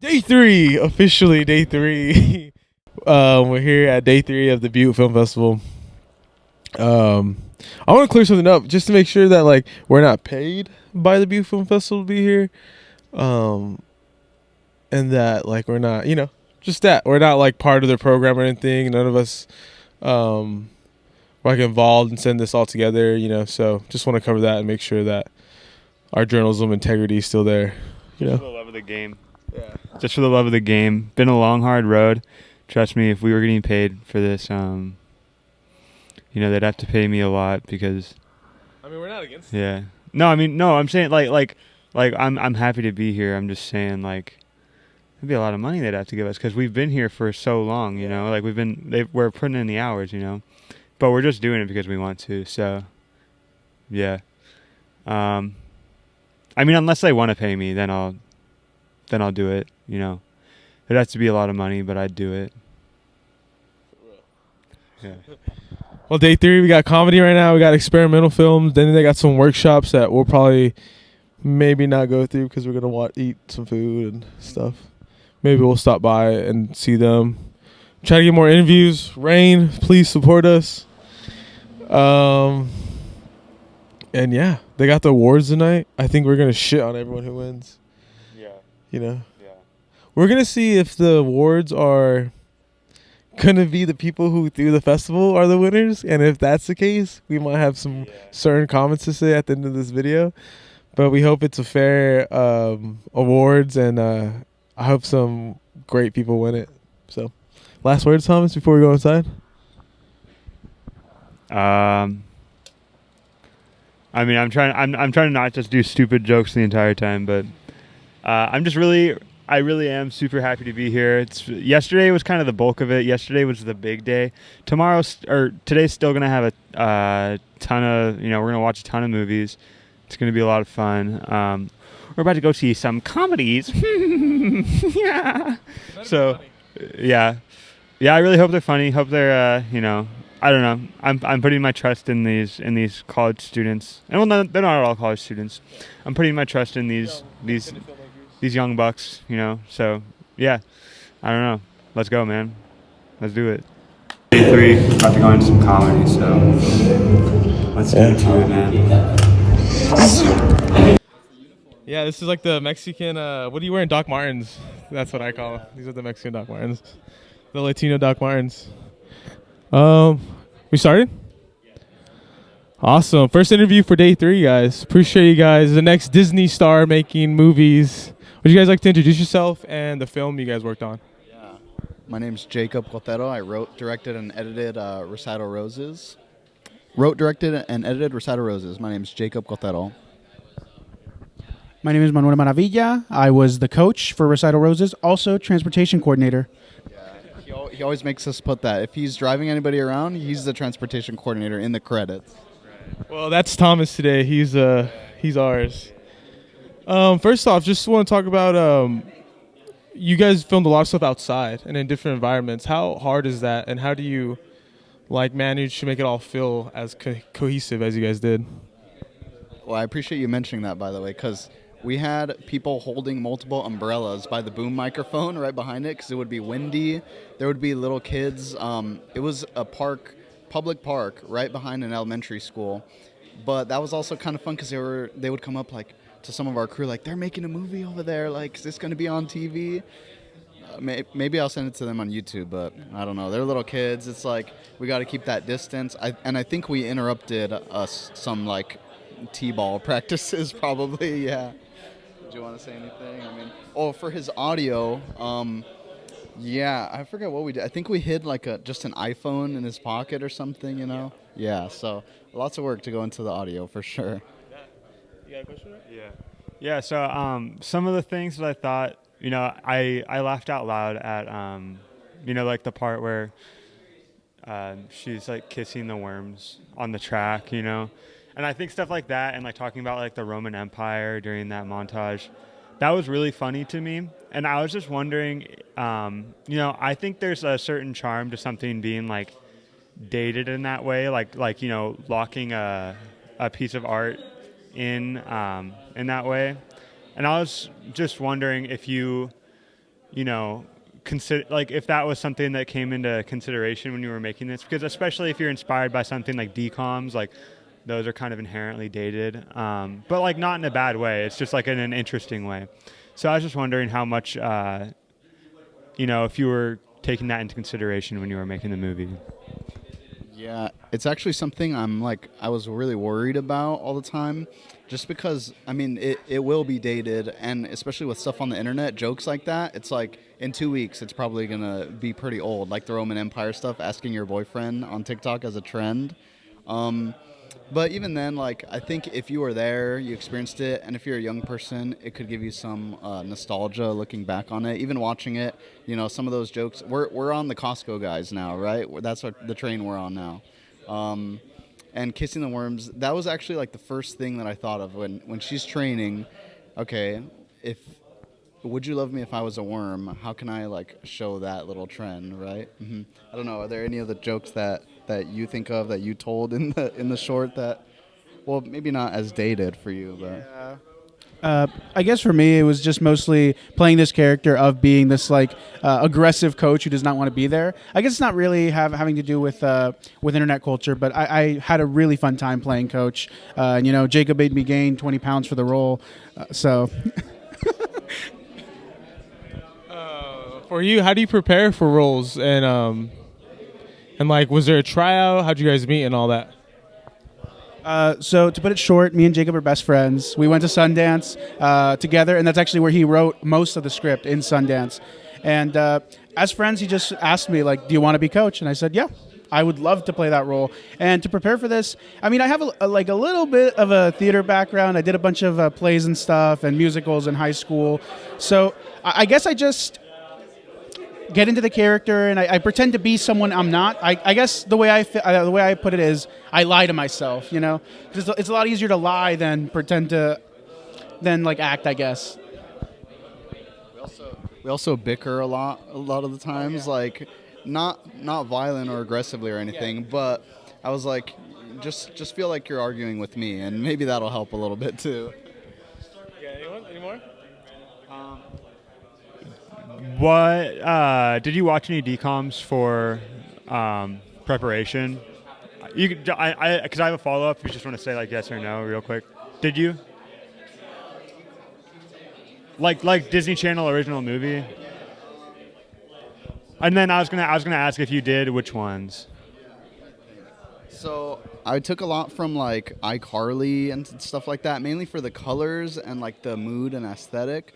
Day three, officially day three. We're here at day three of the Butte Film Festival. I want to clear something up just to make sure that like we're not paid by the Butte Film Festival to be here, um, and that like we're not, just that we're not like part of their program or anything. None of us, were like involved and send this all together. So just want to cover that and make sure that our journalism integrity is still there. Just for the love of the game. Yeah. Just for the love of the game. Been a long, hard road. Trust me, if we were getting paid for this, they'd have to pay me a lot because. I mean, we're not against it. Yeah. No. I'm saying like I'm happy to be here. I'm just saying like, it'd be a lot of money they'd have to give us because we've been here for so long. Like we're putting in the hours. But we're just doing it because we want to. So, yeah. Unless they want to pay me, then I'll do it. It'd have to be a lot of money, but I'd do it. Yeah. Well, day three, we got comedy right now. We got experimental films. Then they got some workshops that we'll probably maybe not go through because we're gonna eat some food and stuff. Maybe we'll stop by and see them. Try to get more interviews. Rain, please support us. And yeah, they got the awards tonight. I think we're gonna shit on everyone who wins. Yeah. Yeah. Yeah. We're gonna see if the awards are gonna be the people who threw the festival are the winners, and if that's the case, we might have some certain comments to say at the end of this video. But we hope it's a fair awards, and I hope some great people win it. So, last words, Thomas, before we go inside. I'm trying to not just do stupid jokes the entire time, but I really am super happy to be here. Yesterday was kind of the bulk of it. Yesterday was the big day. Today's still gonna have a ton of we're gonna watch a ton of movies. It's gonna be a lot of fun. We're about to go see some comedies. Yeah. So, yeah. I really hope they're funny. Hope they're I don't know. I'm putting my trust in these college students. And well, no, they're not all college students. I'm putting my trust in these young bucks. So yeah, I don't know. Let's go, man. Let's do it. Day 3, about to go into some comedy. So let's get into it, man. Yeah, this is like the Mexican. What are you wearing? Doc Martens. That's what I call them. These are the Mexican Doc Martens. The Latino Doc Martens. We started? Awesome. First interview for day 3, guys. Appreciate you guys. The next Disney star making movies. Would you guys like to introduce yourself and the film you guys worked on? Yeah. My name's Jacob Cotero. I wrote, directed, and edited Recital Roses. My name's Jacob Cotero. My name is Manuel Maravilla. I was the coach for Recital Roses, also transportation coordinator. He always makes us put that. If he's driving anybody around, he's the transportation coordinator in the credits. Well, that's Thomas today. He's ours. First off, just want to talk about you guys filmed a lot of stuff outside and in different environments. How hard is that, and how do you manage to make it all feel as cohesive as you guys did? Well, I appreciate you mentioning that, by the way, because we had people holding multiple umbrellas by the boom microphone right behind it because it would be windy. There would be little kids. It was a public park right behind an elementary school. But that was also kind of fun because they would come up to some of our crew they're making a movie over there. Is this going to be on TV? Maybe I'll send it to them on YouTube, but I don't know. They're little kids. It's we got to keep that distance. I think we interrupted some T-ball practices probably. Yeah. Do you want to say anything? For his audio, yeah, I forget what we did. I think we hid just an iPhone in his pocket or something, Yeah, so lots of work to go into the audio for sure. You got a question? Yeah. So some of the things that I thought, I laughed out loud at, the part where she's kissing the worms on the track, And I think stuff like that and talking about the Roman Empire during that montage, that was really funny to me. And I was just wondering, I think there's a certain charm to something being dated in that way, locking a piece of art in that way. And I was just wondering if you you know, consider like if that was something that came into consideration when you were making this, because especially if you're inspired by something like DComs, like those are kind of inherently dated, but like not in a bad way. It's just like in an interesting way. So I was just wondering how much, if you were taking that into consideration when you were making the movie. Yeah, it's actually something I was really worried about all the time, just because I mean it will be dated, and especially with stuff on the internet, jokes like that. It's like in 2 weeks, it's probably gonna be pretty old, like the Roman Empire stuff, asking your boyfriend on TikTok as a trend. Um, but even then, like I think if you were there, you experienced it, and if you're a young person, it could give you some nostalgia looking back on it. Even watching it, some of those jokes. We're on the Costco guys now, right? That's the train we're on now. Um, and kissing the worms, that was actually like the first thing that I thought of when she's training. Okay, if would you love me if I was a worm? How can I like show that little trend, right? I don't know. Are there any of the jokes that you think of that you told in the short that, well, maybe not as dated for you, but I guess for me, it was just mostly playing this character of being this like aggressive coach who does not want to be there. I guess it's not really having to do with internet culture, but I had a really fun time playing coach. And Jacob made me gain 20 pounds for the role, so. For you, how do you prepare for roles and like was there a tryout? How'd you guys meet and all that? So to put it short, me and Jacob are best friends. We went to Sundance together, and that's actually where he wrote most of the script in Sundance. And as friends, he just asked me, like, do you want to be coach? And I said, yeah, I would love to play that role. And to prepare for this, I mean, I have a little bit of a theater background. I did a bunch of plays and stuff and musicals in high school. So I guess I just get into the character and I pretend to be someone I'm not. I guess the way I put it is I lie to myself. 'Cause it's a lot easier to lie than pretend than like act. I guess. we also bicker a lot of the times, like not violent or aggressively or anything, but I was like, just feel like you're arguing with me, and maybe that'll help a little bit too. Yeah, anyone? Any more? What did you watch any DComs for preparation? Because I have a follow up. If you just want to say like yes or no, real quick. Did you? Like Disney Channel original movie? And then I was gonna ask if you did, which ones? So I took a lot from like iCarly and stuff like that, mainly for the colors and like the mood and aesthetic.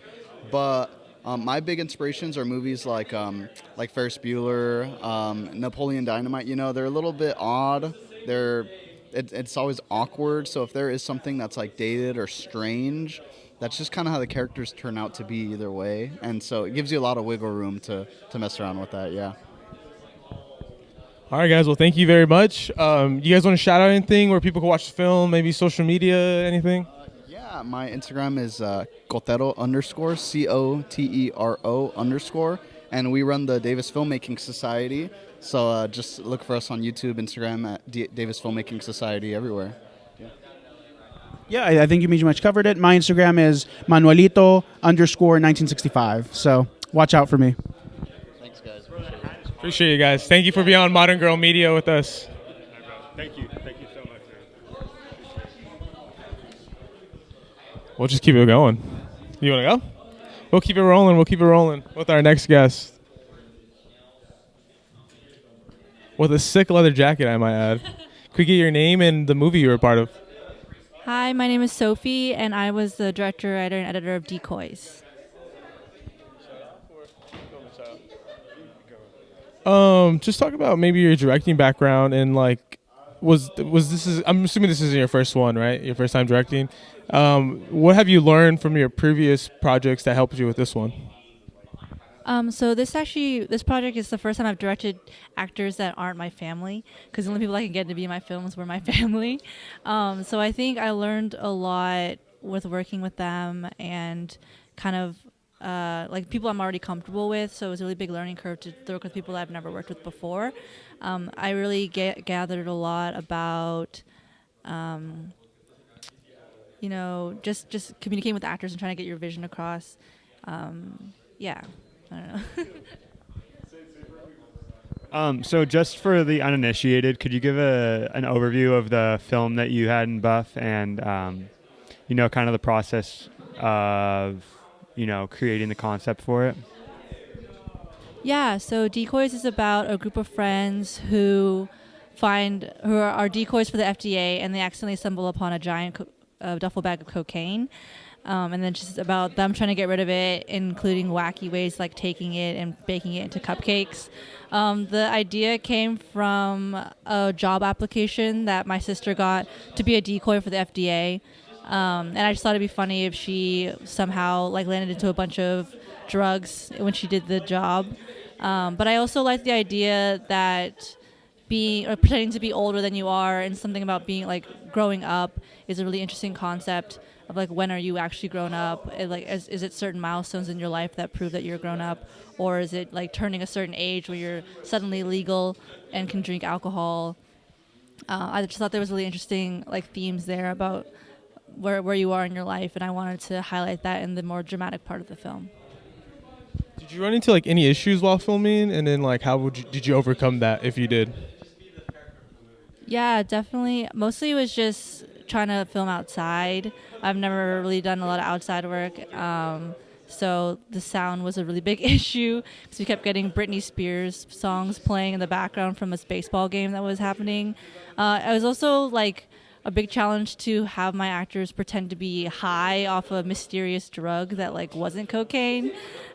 But my big inspirations are movies like Ferris Bueller, Napoleon Dynamite. They're a little bit odd. It's always awkward. So if there is something that's like dated or strange, that's just kind of how the characters turn out to be either way. And so it gives you a lot of wiggle room to mess around with that. Yeah. All right, guys. Well, thank you very much. You guys want to shout out anything where people can watch the film? Maybe social media, anything? Yeah, my Instagram is Cotero _COTERO_, and we run the Davis Filmmaking Society. So just look for us on YouTube, Instagram at Davis Filmmaking Society, everywhere. Yeah, I think you pretty much covered it. My Instagram is Manuelito _1965. So watch out for me. Thanks, guys. Appreciate you guys. Thank you for being on Modern Girl Media with us. Thank you so much. We'll just keep it going. You want to go? We'll keep it rolling. We'll keep it rolling with our next guest. With a sick leather jacket, I might add. Could we get your name and the movie you were a part of? Hi, my name is Sophie, and I was the director, writer, and editor of Decoys. Just talk about maybe your directing background and like, was this is I'm assuming this isn't your first one, right? Your first time directing. What have you learned from your previous projects that helped you with this one? So this project is the first time I've directed actors that aren't my family, because the only people I can get to be in my films were my family. So I think I learned a lot with working with them and kind of like people I'm already comfortable with. So it was a really big learning curve to work with people that I've never worked with before. I really gathered a lot about, just communicating with actors and trying to get your vision across. Yeah. I don't know. So just for the uninitiated, could you give an overview of the film that you had in Buff and, kind of the process of, creating the concept for it? Yeah, so Decoys is about a group of friends who are decoys for the FDA, and they accidentally stumble upon a giant duffel bag of cocaine. And then just about them trying to get rid of it, including wacky ways like taking it and baking it into cupcakes. The idea came from a job application that my sister got to be a decoy for the FDA. And I just thought it'd be funny if she somehow like landed into a bunch of drugs when she did the job. But I also like the idea that being or pretending to be older than you are, and something about being like growing up is a really interesting concept of like when are you actually grown up. Is it certain milestones in your life that prove that you're grown up, or is it like turning a certain age where you're suddenly legal and can drink alcohol. I just thought there was really interesting like themes there about where you are in your life, and I wanted to highlight that in the more dramatic part of the film. Did you run into like any issues while filming, and then like did you overcome that if you did? Yeah, definitely. Mostly it was just trying to film outside. I've never really done a lot of outside work. So the sound was a really big issue because we kept getting Britney Spears songs playing in the background from a baseball game that was happening. It was also like a big challenge to have my actors pretend to be high off a mysterious drug that like wasn't cocaine.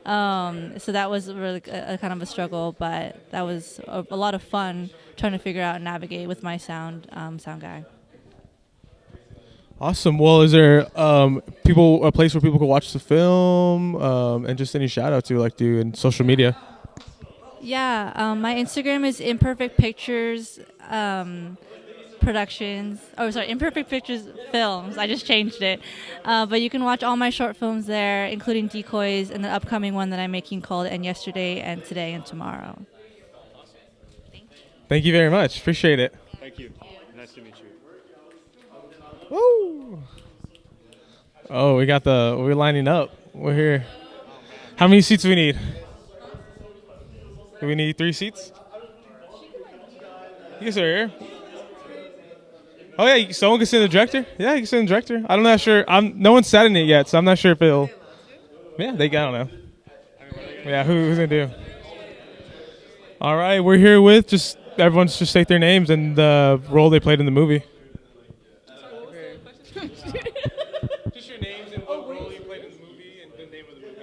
So that was really a kind of a struggle, but that was a lot of fun trying to figure out and navigate with my sound guy. Awesome. Well, is there a place where people can watch the film, and just any shout outs you like do in social media? Yeah, my Instagram is Imperfect Pictures Productions. Oh, sorry, Imperfect Pictures Films. I just changed it. But you can watch all my short films there, including Decoys and the upcoming one that I'm making called And Yesterday and Today and Tomorrow. Thank you very much. Appreciate it. Thank you. Nice to meet you. Woo! Oh, we're lining up. We're here. How many seats do we need? Do we need 3 seats? You guys are here. Oh yeah, someone can sit in the director. Yeah, you can sit in the director. I'm not sure. No one's sat in it yet, so I'm not sure if it'll. Yeah, I don't know. Yeah, who's gonna do? All right, we're here with just everyone's just state their names and the role they played in the movie. Just your names and what role you played in the movie and the name of the movie.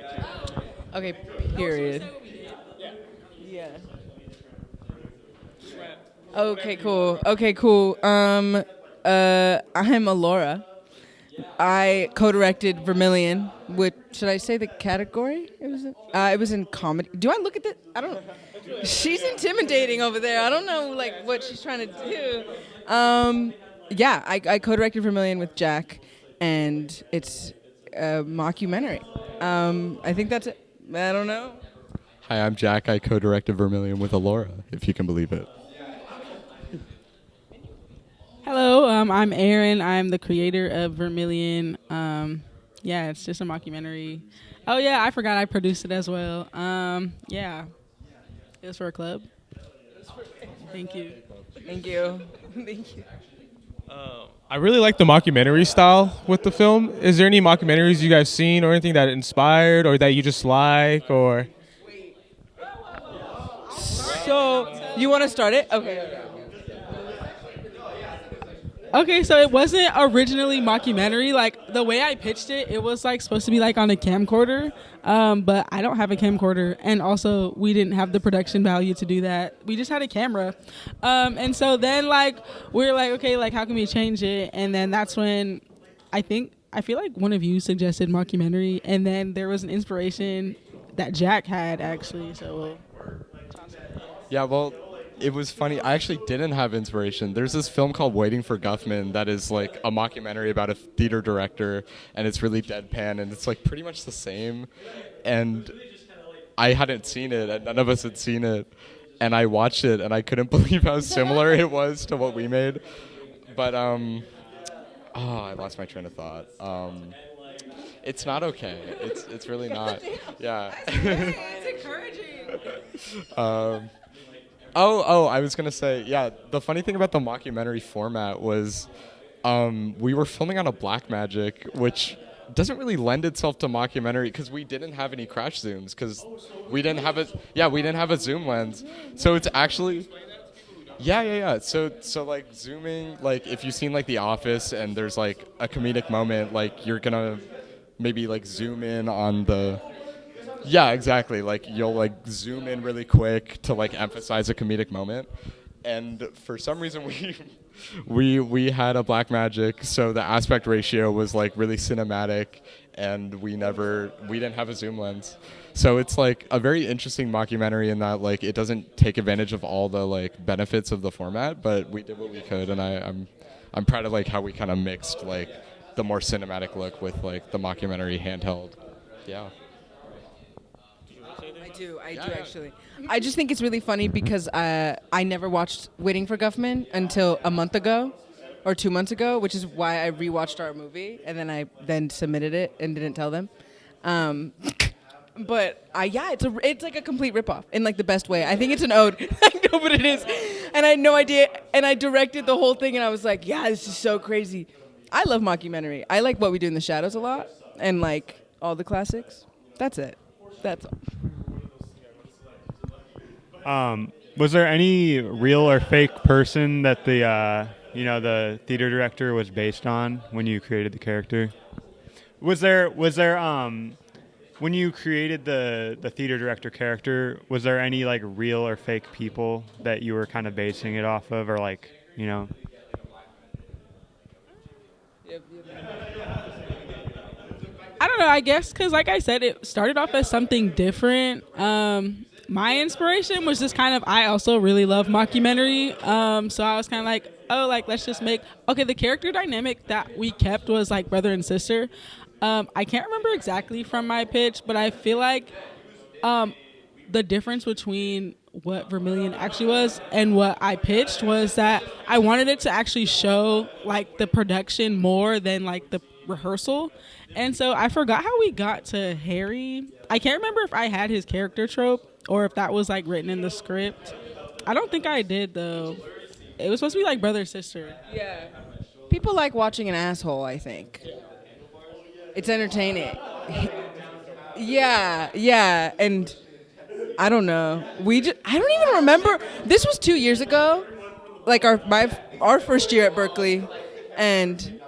Okay, period. Yeah. Okay, cool. I'm Alora. I co-directed Vermilion. Should I say the category? It was in comedy. Do I look at that? I don't know. She's intimidating over there. I don't know like what she's trying to do. Yeah, I co-directed Vermilion with Jack, and it's a mockumentary. I think that's it. I don't know. Hi, I'm Jack. I co-directed Vermilion with Alora, if you can believe it. Hello, I'm Aaron. I'm the creator of Vermilion. Yeah, it's just a mockumentary. Oh yeah, I forgot I produced it as well. Yeah, it was for a club. Thank you. Thank you. I really like the mockumentary style with the film. Is there any mockumentaries you guys seen or anything that inspired or that you just like or? So, you want to start it? Okay. Okay, so it wasn't originally mockumentary. Like the way I pitched it, it was like supposed to be like on a camcorder, but I don't have a camcorder, and also we didn't have the production value to do that. We just had a camera, and so then like we were like, okay, like how can we change it? And then that's when I feel like one of you suggested mockumentary, and then there was an inspiration that Jack had actually. So Yeah, well, it was funny. I actually didn't have inspiration. There's this film called Waiting for Guffman that is like a mockumentary about a theater director, and it's really deadpan, and it's like pretty much the same. And I hadn't seen it, and none of us had seen it. And I watched it, and I couldn't believe how similar it was to what we made. But I lost my train of thought. It's not okay. It's really not. Yeah. It's encouraging. I was gonna say, yeah. The funny thing about the mockumentary format was, we were filming on a Blackmagic, which doesn't really lend itself to mockumentary because we didn't have any crash zooms because we didn't have a zoom lens. So it's actually. Yeah. So like zooming, like if you've seen like The Office and there's like a comedic moment, like you're gonna maybe like zoom in on the. Yeah, exactly. Like you'll like zoom in really quick to like emphasize a comedic moment. And for some reason we had a Blackmagic, so the aspect ratio was like really cinematic, and we didn't have a zoom lens. So it's like a very interesting mockumentary in that like it doesn't take advantage of all the like benefits of the format, but we did what we could, and I'm proud of like how we kind of mixed like the more cinematic look with like the mockumentary handheld. Yeah. I do actually. I just think it's really funny because I never watched Waiting for Guffman until a month ago or 2 months ago, which is why I rewatched our movie and then I submitted it and didn't tell them. But it's like a complete ripoff in like the best way. I think it's an ode. I know what it is, and I had no idea. And I directed the whole thing, and I was like, yeah, this is so crazy. I love mockumentary. I like What We Do in the Shadows a lot, and like all the classics. That's it. That's all. Was there any real or fake person that the theater director was based on when you created the character? Was there when you created the theater director character, was there any like real or fake people that you were kind of basing it off of, or like, you know? I don't know, I guess because like I said, it started off as something different. My inspiration was just kind of, I also really love mockumentary. So I was kind of like, oh, like let's just make, okay, the character dynamic that we kept was like brother and sister. I can't remember exactly from my pitch, but I feel like the difference between what Vermilion actually was and what I pitched was that I wanted it to actually show like the production more than like the rehearsal. And so I forgot how we got to Harry. I can't remember if I had his character trope or if that was like written in the script. I don't think I did though. It was supposed to be like brother sister. Yeah. People like watching an asshole, I think. It's entertaining. Yeah, and I don't know. I don't even remember. This was 2 years ago, like our first year at Berkeley, and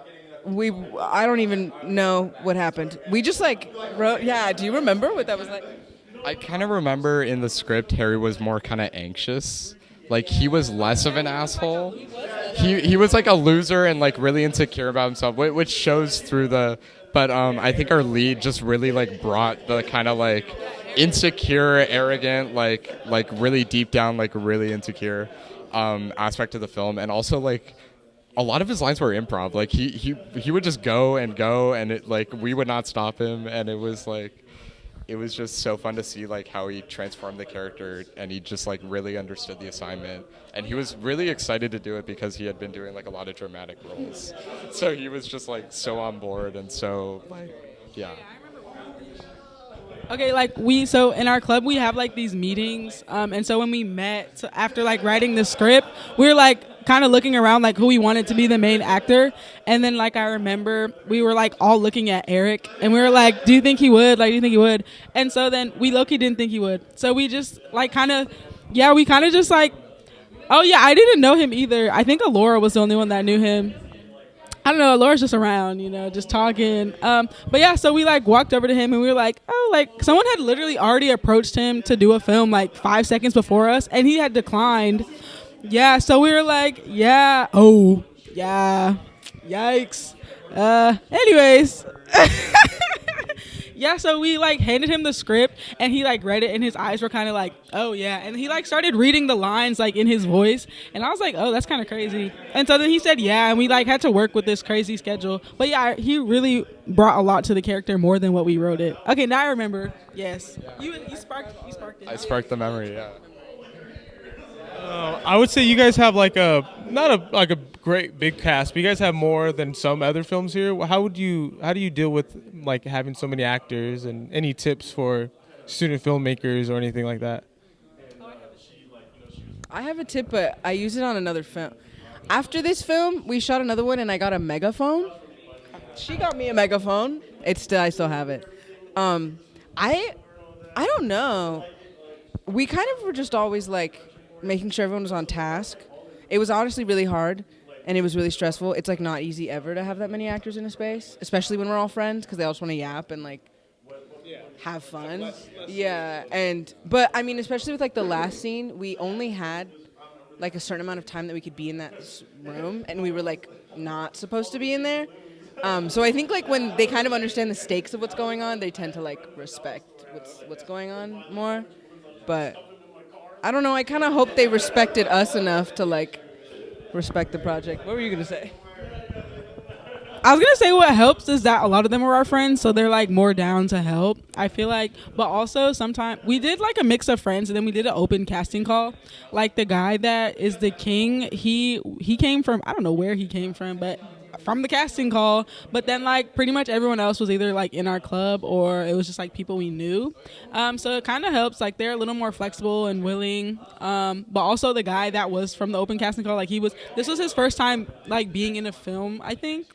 I don't even know what happened. We just like wrote. Yeah, do you remember what that was like? I kind of remember in the script Harry was more kind of anxious. Like he was less of an asshole. He was like a loser and like really insecure about himself, which shows through the. But I think our lead just really like brought the kind of like insecure, arrogant, like really deep down, like really insecure aspect of the film, and also like a lot of his lines were improv. Like he would just go, and it like we would not stop him, and it was just so fun to see like how he transformed the character, and he just like really understood the assignment, and he was really excited to do it because he had been doing like a lot of dramatic roles, so he was just like so on board and so like yeah. Okay, like so in our club we have like these meetings, and so when we met after like writing the script, we were like kind of looking around like who we wanted to be the main actor, and then like I remember we were like all looking at Eric, and we were like, do you think he would? Like, do you think he would? And so then we low-key didn't think he would, so we just like we kind of just like, oh yeah, I didn't know him either. I think Alora was the only one that knew him. I don't know, Laura's just around, just talking. But yeah, so we like walked over to him and we were like, oh, like someone had literally already approached him to do a film like 5 seconds before us, and he had declined. Yeah, so we were like, yeah, oh, yeah, yikes. Anyways. Yeah, so we like handed him the script and he like read it and his eyes were kind of like, oh yeah. And he like started reading the lines like in his voice. And I was like, oh, that's kind of crazy. And so then he said, yeah. And we like had to work with this crazy schedule. But yeah, he really brought a lot to the character more than what we wrote it. Okay, now I remember. Yes. You sparked it. I sparked the memory, yeah. I would say you guys have like a not a like a great big cast, but you guys have more than some other films here. How do you deal with like having so many actors, and any tips for student filmmakers or anything like that? I have a tip, but I use it on another film. After this film, we shot another one, and I got a megaphone. She got me a megaphone. I still have it. I don't know. We kind of were just always like making sure everyone was on task. It was honestly really hard, and it was really stressful. It's like not easy ever to have that many actors in a space, especially when we're all friends, because they all just want to yap and like have fun. Yeah, but I mean, especially with like the last scene, we only had like a certain amount of time that we could be in that room, and we were like not supposed to be in there. So I think like when they kind of understand the stakes of what's going on, they tend to like respect what's going on more. But I don't know. I kind of hope they respected us enough to like respect the project. What were you gonna say? I was gonna say what helps is that a lot of them are our friends, so they're like more down to help. I feel like, but also sometimes we did like a mix of friends, and then we did an open casting call. Like the guy that is the king, he came from, I don't know where he came from, but from the casting call. But then like pretty much everyone else was either like in our club or it was just like people we knew. So it kind of helps. Like they're a little more flexible and willing. But also the guy that was from the open casting call, like this was his first time like being in a film, I think.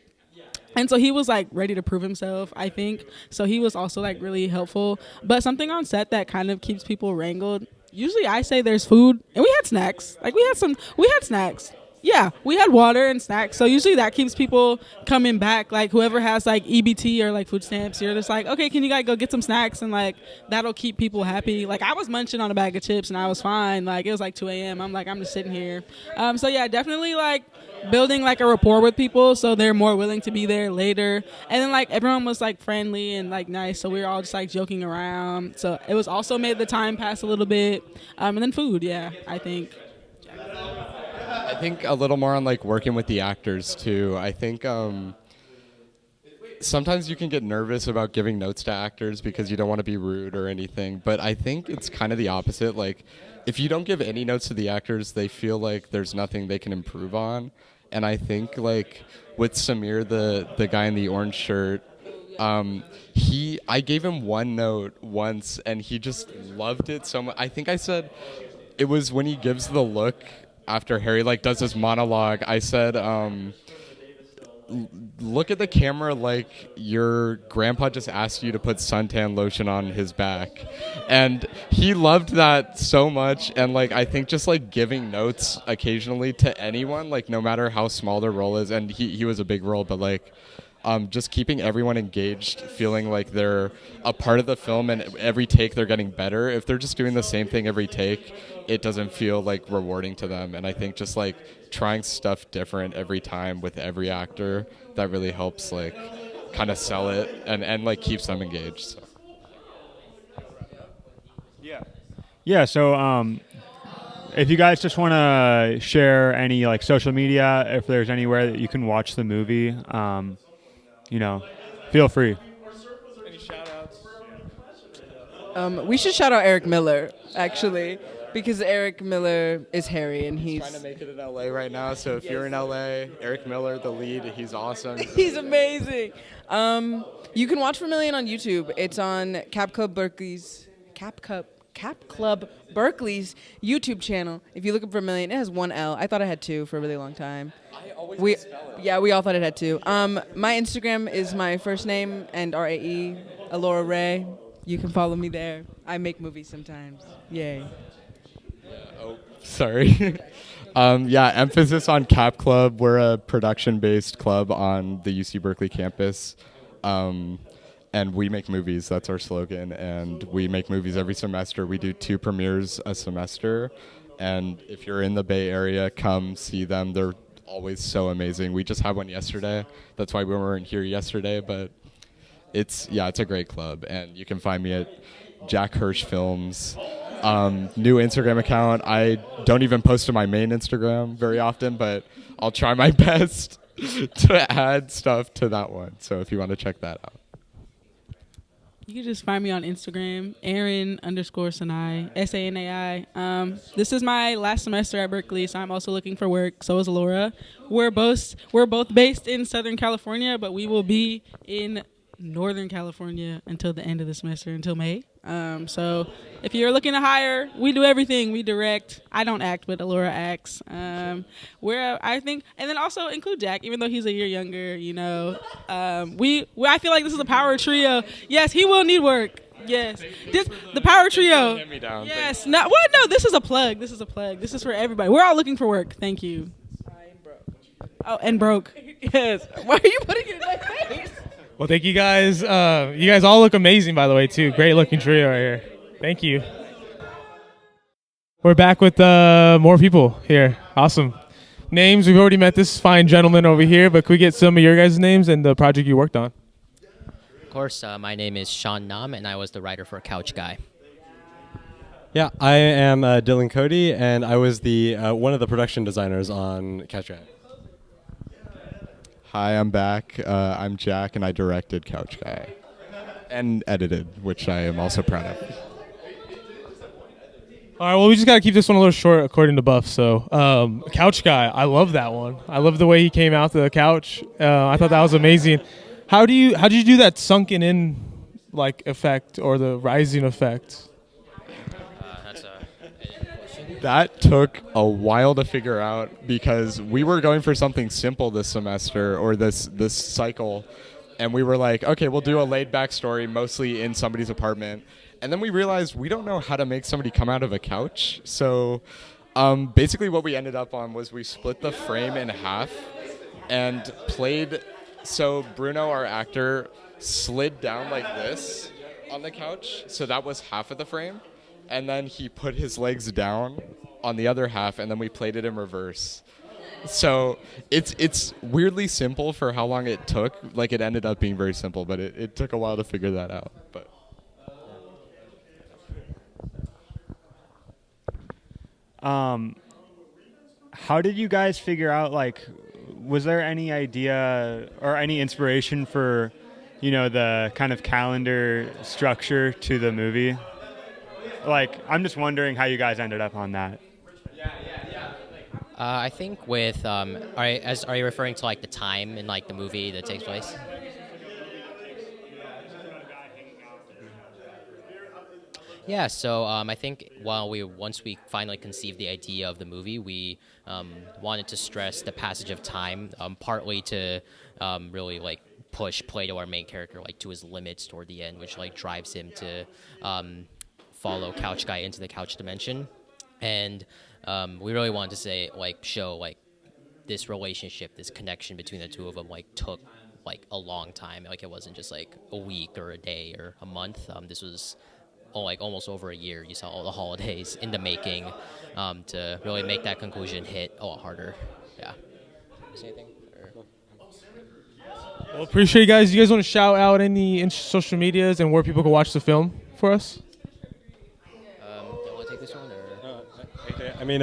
And so he was like ready to prove himself, I think. So he was also like really helpful. But something on set that kind of keeps people wrangled. Usually I say there's food, and we had snacks. Like we had snacks. Yeah, we had water and snacks. So usually that keeps people coming back. Like whoever has like EBT or like food stamps, you're just like, okay, can you guys go get some snacks? And like that'll keep people happy. Like I was munching on a bag of chips and I was fine. Like it was like 2 a.m. I'm like, I'm just sitting here. So yeah, definitely like building like a rapport with people so they're more willing to be there later. And then like everyone was like friendly and like nice, so we were all just like joking around. So it was also made the time pass a little bit. And then food, yeah, I think a little more on like working with the actors too. I think sometimes you can get nervous about giving notes to actors because you don't want to be rude or anything, but I think it's kind of the opposite. Like if you don't give any notes to the actors, they feel like there's nothing they can improve on. And I think like with Samir, the guy in the orange shirt, I gave him one note once and he just loved it so much. I think I said it was when he gives the look after Harry like does his monologue. I said, look at the camera like your grandpa just asked you to put suntan lotion on his back. And he loved that so much. And like I think just like giving notes occasionally to anyone, like no matter how small their role is, and he was a big role, but like just keeping everyone engaged, feeling like they're a part of the film, and every take they're getting better. If they're just doing the same thing every take, it doesn't feel like rewarding to them. And I think just like trying stuff different every time with every actor, that really helps like kind of sell it and like keeps them engaged. So. Yeah. So if you guys just want to share any like social media, if there's anywhere that you can watch the movie, feel free. Any shout outs? We should shout out Eric Miller, actually, because Eric Miller is Harry, and he's trying to make it in LA right now. So if you're in LA, Eric Miller, the lead, he's awesome. He's amazing. You can watch Vermilion on YouTube. It's on Cap Club Berkeley's YouTube channel. If you look up Vermilion, it has one L. I thought it had two for a really long time. I always We misspell it. yeah, we all thought it had two. My Instagram is my first name and RAE, Alora Ray. You can follow me there. I make movies sometimes. Yay. Oh, sorry. Emphasis on Cap Club. We're a production-based club on the UC Berkeley campus. And we make movies. That's our slogan. And we make movies every semester. We do 2 premieres a semester. And if you're in the Bay Area, come see them. They're always so amazing. We just had one yesterday. That's why we weren't here yesterday. But it's a great club. And you can find me at Jack Hirsch Films. New Instagram account. I don't even post to my main Instagram very often, but I'll try my best to add stuff to that one. So if you want to check that out. You can just find me on Instagram, Aaron_Sanai, SANAI. This is my last semester at Berkeley, so I'm also looking for work. So is Laura. We're both based in Southern California, but we will be in Northern California until the end of the semester, until May. So if you're looking to hire, we do everything. We direct. I don't act, but Laura acts. I think, and then also include Jack, even though he's a year younger. You know, I feel like this is a power trio. Yes, he will need work. Yes, the power trio. Hand me down. Yes. No. What? No. This is a plug. This is a plug. This is for everybody. We're all looking for work. Thank you. Oh, and broke. Yes. Why are you putting it in my face? Well, thank you guys. You guys all look amazing, by the way, too. Great looking trio right here. Thank you. We're back with more people here. Awesome. Names, we've already met this fine gentleman over here, but could we get some of your guys' names and the project you worked on? Of course, my name is Sean Nam, and I was the writer for Couch Guy. Yeah, I am Dylan Cody, and I was the one of the production designers on Couch Guy. Hi, I'm back. I'm Jack, and I directed Couch Guy and edited, which I am also proud of. All right, well, we just got to keep this one a little short according to Buff. So, Couch Guy, I love that one. I love the way he came out to the couch. I thought that was amazing. How did you do that sunken in like effect or the rising effect? That took a while to figure out because we were going for something simple this semester or this cycle, and we were like, okay, we'll do a laid back story mostly in somebody's apartment. And then we realized we don't know how to make somebody come out of a couch. So basically what we ended up on was we split the frame in half and played. So Bruno, our actor, slid down like this on the couch. So that was half of the frame. And then he put his legs down on the other half, and then we played it in reverse. So it's weirdly simple for how long it took. Like, it ended up being very simple, but it took a while to figure that out. But how did you guys figure out, like, was there any idea or any inspiration for, you know, the kind of calendar structure to the movie? Like, I'm just wondering how you guys ended up on that. I think with are you referring to like the time in like the movie that takes place? Yeah, so I think once we finally conceived the idea of the movie, we wanted to stress the passage of time, partly to really like push Plato, our main character, like to his limits toward the end, which like drives him to follow Couch Guy into the couch dimension. And we really wanted to show like this relationship, this connection between the two of them like took like a long time. Like, it wasn't just like a week or a day or a month. This was like almost over a year. You saw all the holidays in the making to really make that conclusion hit a lot harder. Yeah. Say anything? Well, appreciate you guys. You guys want to shout out any social medias and where people can watch the film for us? Do you want to take this one? Or? Okay. I mean,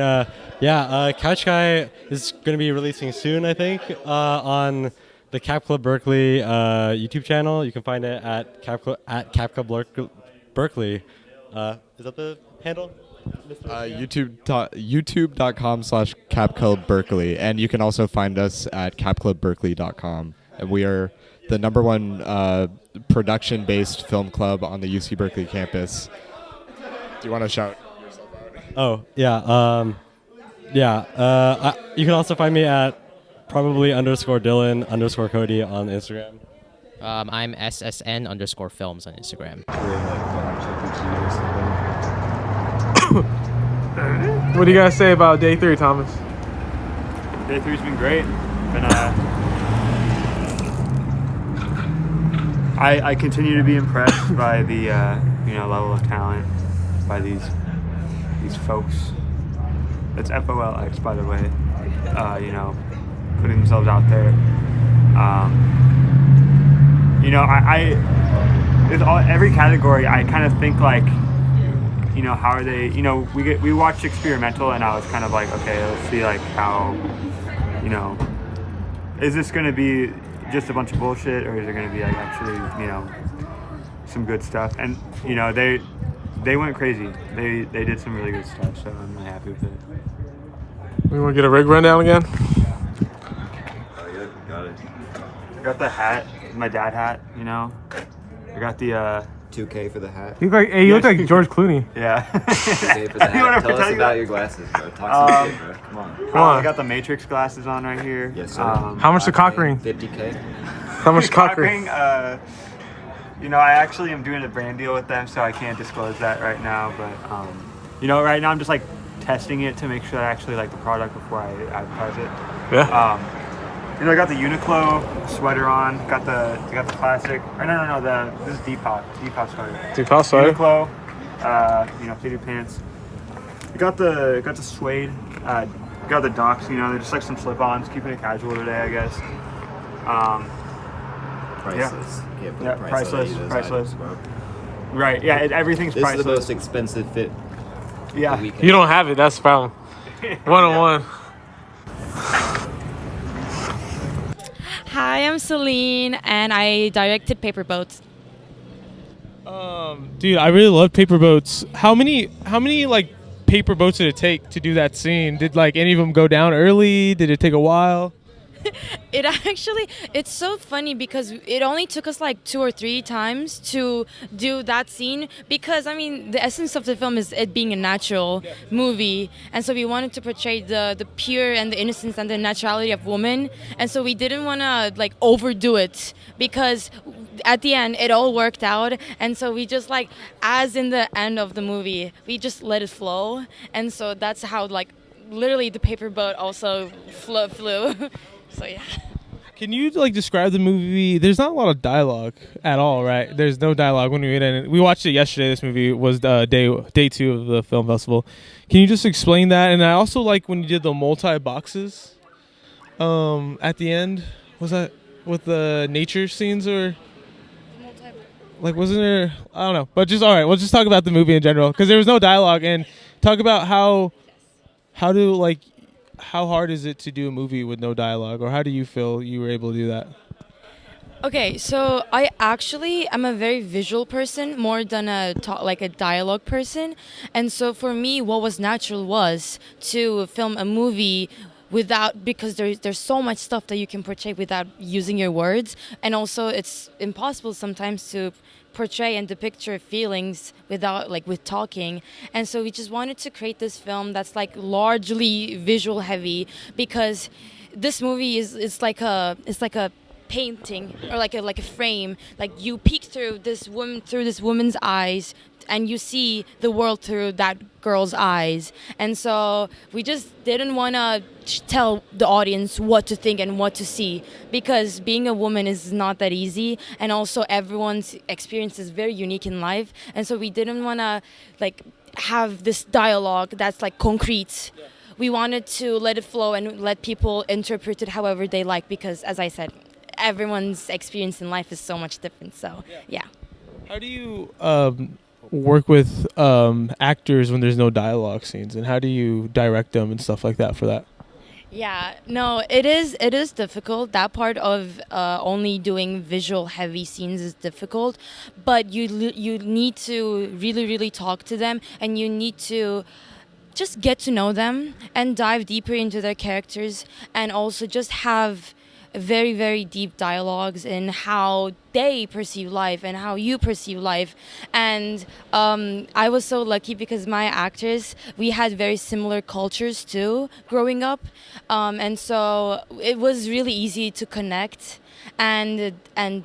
Couch Guy is going to be releasing soon, I think, on the Cap Club Berkeley YouTube channel. You can find it at Cap Club Berkeley. Is that the handle? YouTube.com/CapClubBerkeley, and you can also find us at CapClubBerkeley.com. And we are the #1 production-based film club on the UC Berkeley campus. Do you want to shout yourself out? Oh, yeah. You can also find me at probably _Dylan_Cody on Instagram. I'm SSN_films on Instagram. What do you guys say about day 3, Thomas? Day 3's been great. I continue to be impressed by the level of talent by these folks. That's FOLX, by the way. Putting themselves out there. With every category, I kind of think like, how are they? We watched Experimental, and I was kind of like, okay, let's see like how, is this going to be just a bunch of bullshit, or is it going to be like actually, some good stuff, and you know they went crazy. They did some really good stuff, so I'm really happy with it. We want to get a rig rundown again. Oh yeah, got it. I got the hat, my dad hat. You know, I got the 2K for the hat. You look like George Clooney. Yeah. 2K for the hat. Tell us about your glasses, bro. Talk some shit, bro. Come on. I got the Matrix glasses on right here. Yes, sir. How much the cock ring? 50K. How much cock ring? You know, I actually am doing a brand deal with them, so I can't disclose that right now. But you know, right now I'm just like testing it to make sure I actually like the product before I advertise it. Yeah. You know, I got the Uniqlo sweater on. Got the classic. Or no. This is Depop sweater. Depop sweater. Uniqlo. You know, fitted pants. I got the suede. Got the Docs. You know, they're just like some slip-ons, keeping it casual today, I guess. Priceless. Yeah, Can't put yeah, a price on any of those priceless. items, bro. Right. Yeah. Everything's This priceless. is the most expensive fit. Yeah. of the weekend. You don't have it. That's the problem. 101. Hi, I'm Celine, and I directed Paper Boats. Dude, I really love Paper Boats. How many like paper boats did it take to do that scene? Did like any of them go down early? Did it take a while? It's so funny because it only took us like 2 or 3 times to do that scene, because I mean the essence of the film is it being a natural movie, and so we wanted to portray the pure and the innocence and the naturality of women, and so we didn't want to like overdo it, because at the end it all worked out, and so we just like, as in the end of the movie, we just let it flow, and so that's how like literally the paper boat also flew. So yeah. Can you like describe the movie? There's not a lot of dialogue at all, right? There's no dialogue when we went in. We watched it yesterday. This movie was day 2 of the film festival. Can you just explain that? And I also like when you did the multi boxes at the end. Was that with the nature scenes, or like wasn't there? I don't know. But just all right. We'll just talk about the movie in general, because there was no dialogue, and talk about how hard is it to do a movie with no dialogue, or how do you feel you were able to do that? Okay, so I actually am a very visual person more than a dialogue person, and so for me, what was natural was to film a movie because there's so much stuff that you can portray without using your words, and also it's impossible sometimes to portray and depict your feelings without with talking, and so we just wanted to create this film that's like largely visual heavy, because this movie is like a painting, or like a frame. Like you peek through this woman's eyes, and you see the world through that girl's eyes. And so we just didn't want to tell the audience what to think and what to see, because being a woman is not that easy, and also everyone's experience is very unique in life. And so we didn't want to have this dialogue that's like concrete. We wanted to let it flow and let people interpret it however they like, because as I said, everyone's experience in life is so much different. So yeah. How do you work with actors when there's no dialogue scenes, and how do you direct them and stuff like that for that? Yeah, no, it is difficult. That part of only doing visual heavy scenes is difficult, but you need to really talk to them, and you need to just get to know them and dive deeper into their characters, and also just have very, very deep dialogues in how they perceive life and how you perceive life. And I was so lucky because my actors, we had very similar cultures too growing up, and so it was really easy to connect and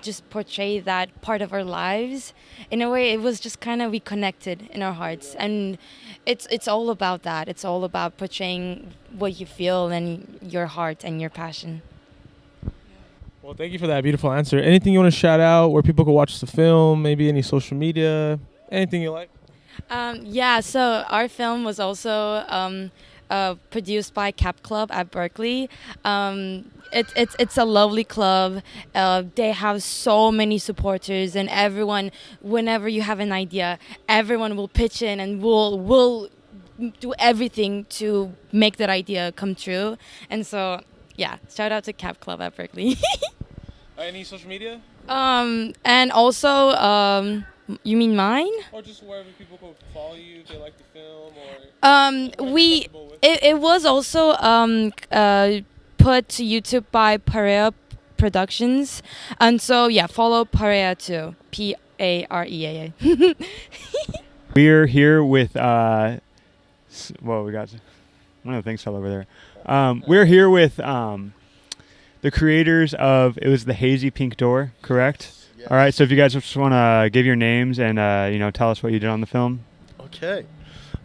just portray that part of our lives. In a way, it was just kind of, we connected in our hearts, and it's all about that. It's all about portraying what you feel and your heart and your passion. Well, thank you for that beautiful answer. Anything you want to shout out where people can watch the film? Maybe any social media? Anything you like? Yeah, so our film was also produced by Cap Club at Berkeley. It's a lovely club. They have so many supporters, and everyone, whenever you have an idea, everyone will pitch in and will do everything to make that idea come true. And so, yeah, shout out to Cap Club at Berkeley. Any social media? And also, You mean mine? Or just wherever people can follow you if they like the film, It was also put to YouTube by Parea Productions, and so yeah, follow Parea too. Parea. We're here with whoa, we got one of the things fell over there. We're here with the creators of, it was the Hazy Pink Door, correct? Yes. All right, so if you guys just want to give your names and tell us what you did on the film. Okay.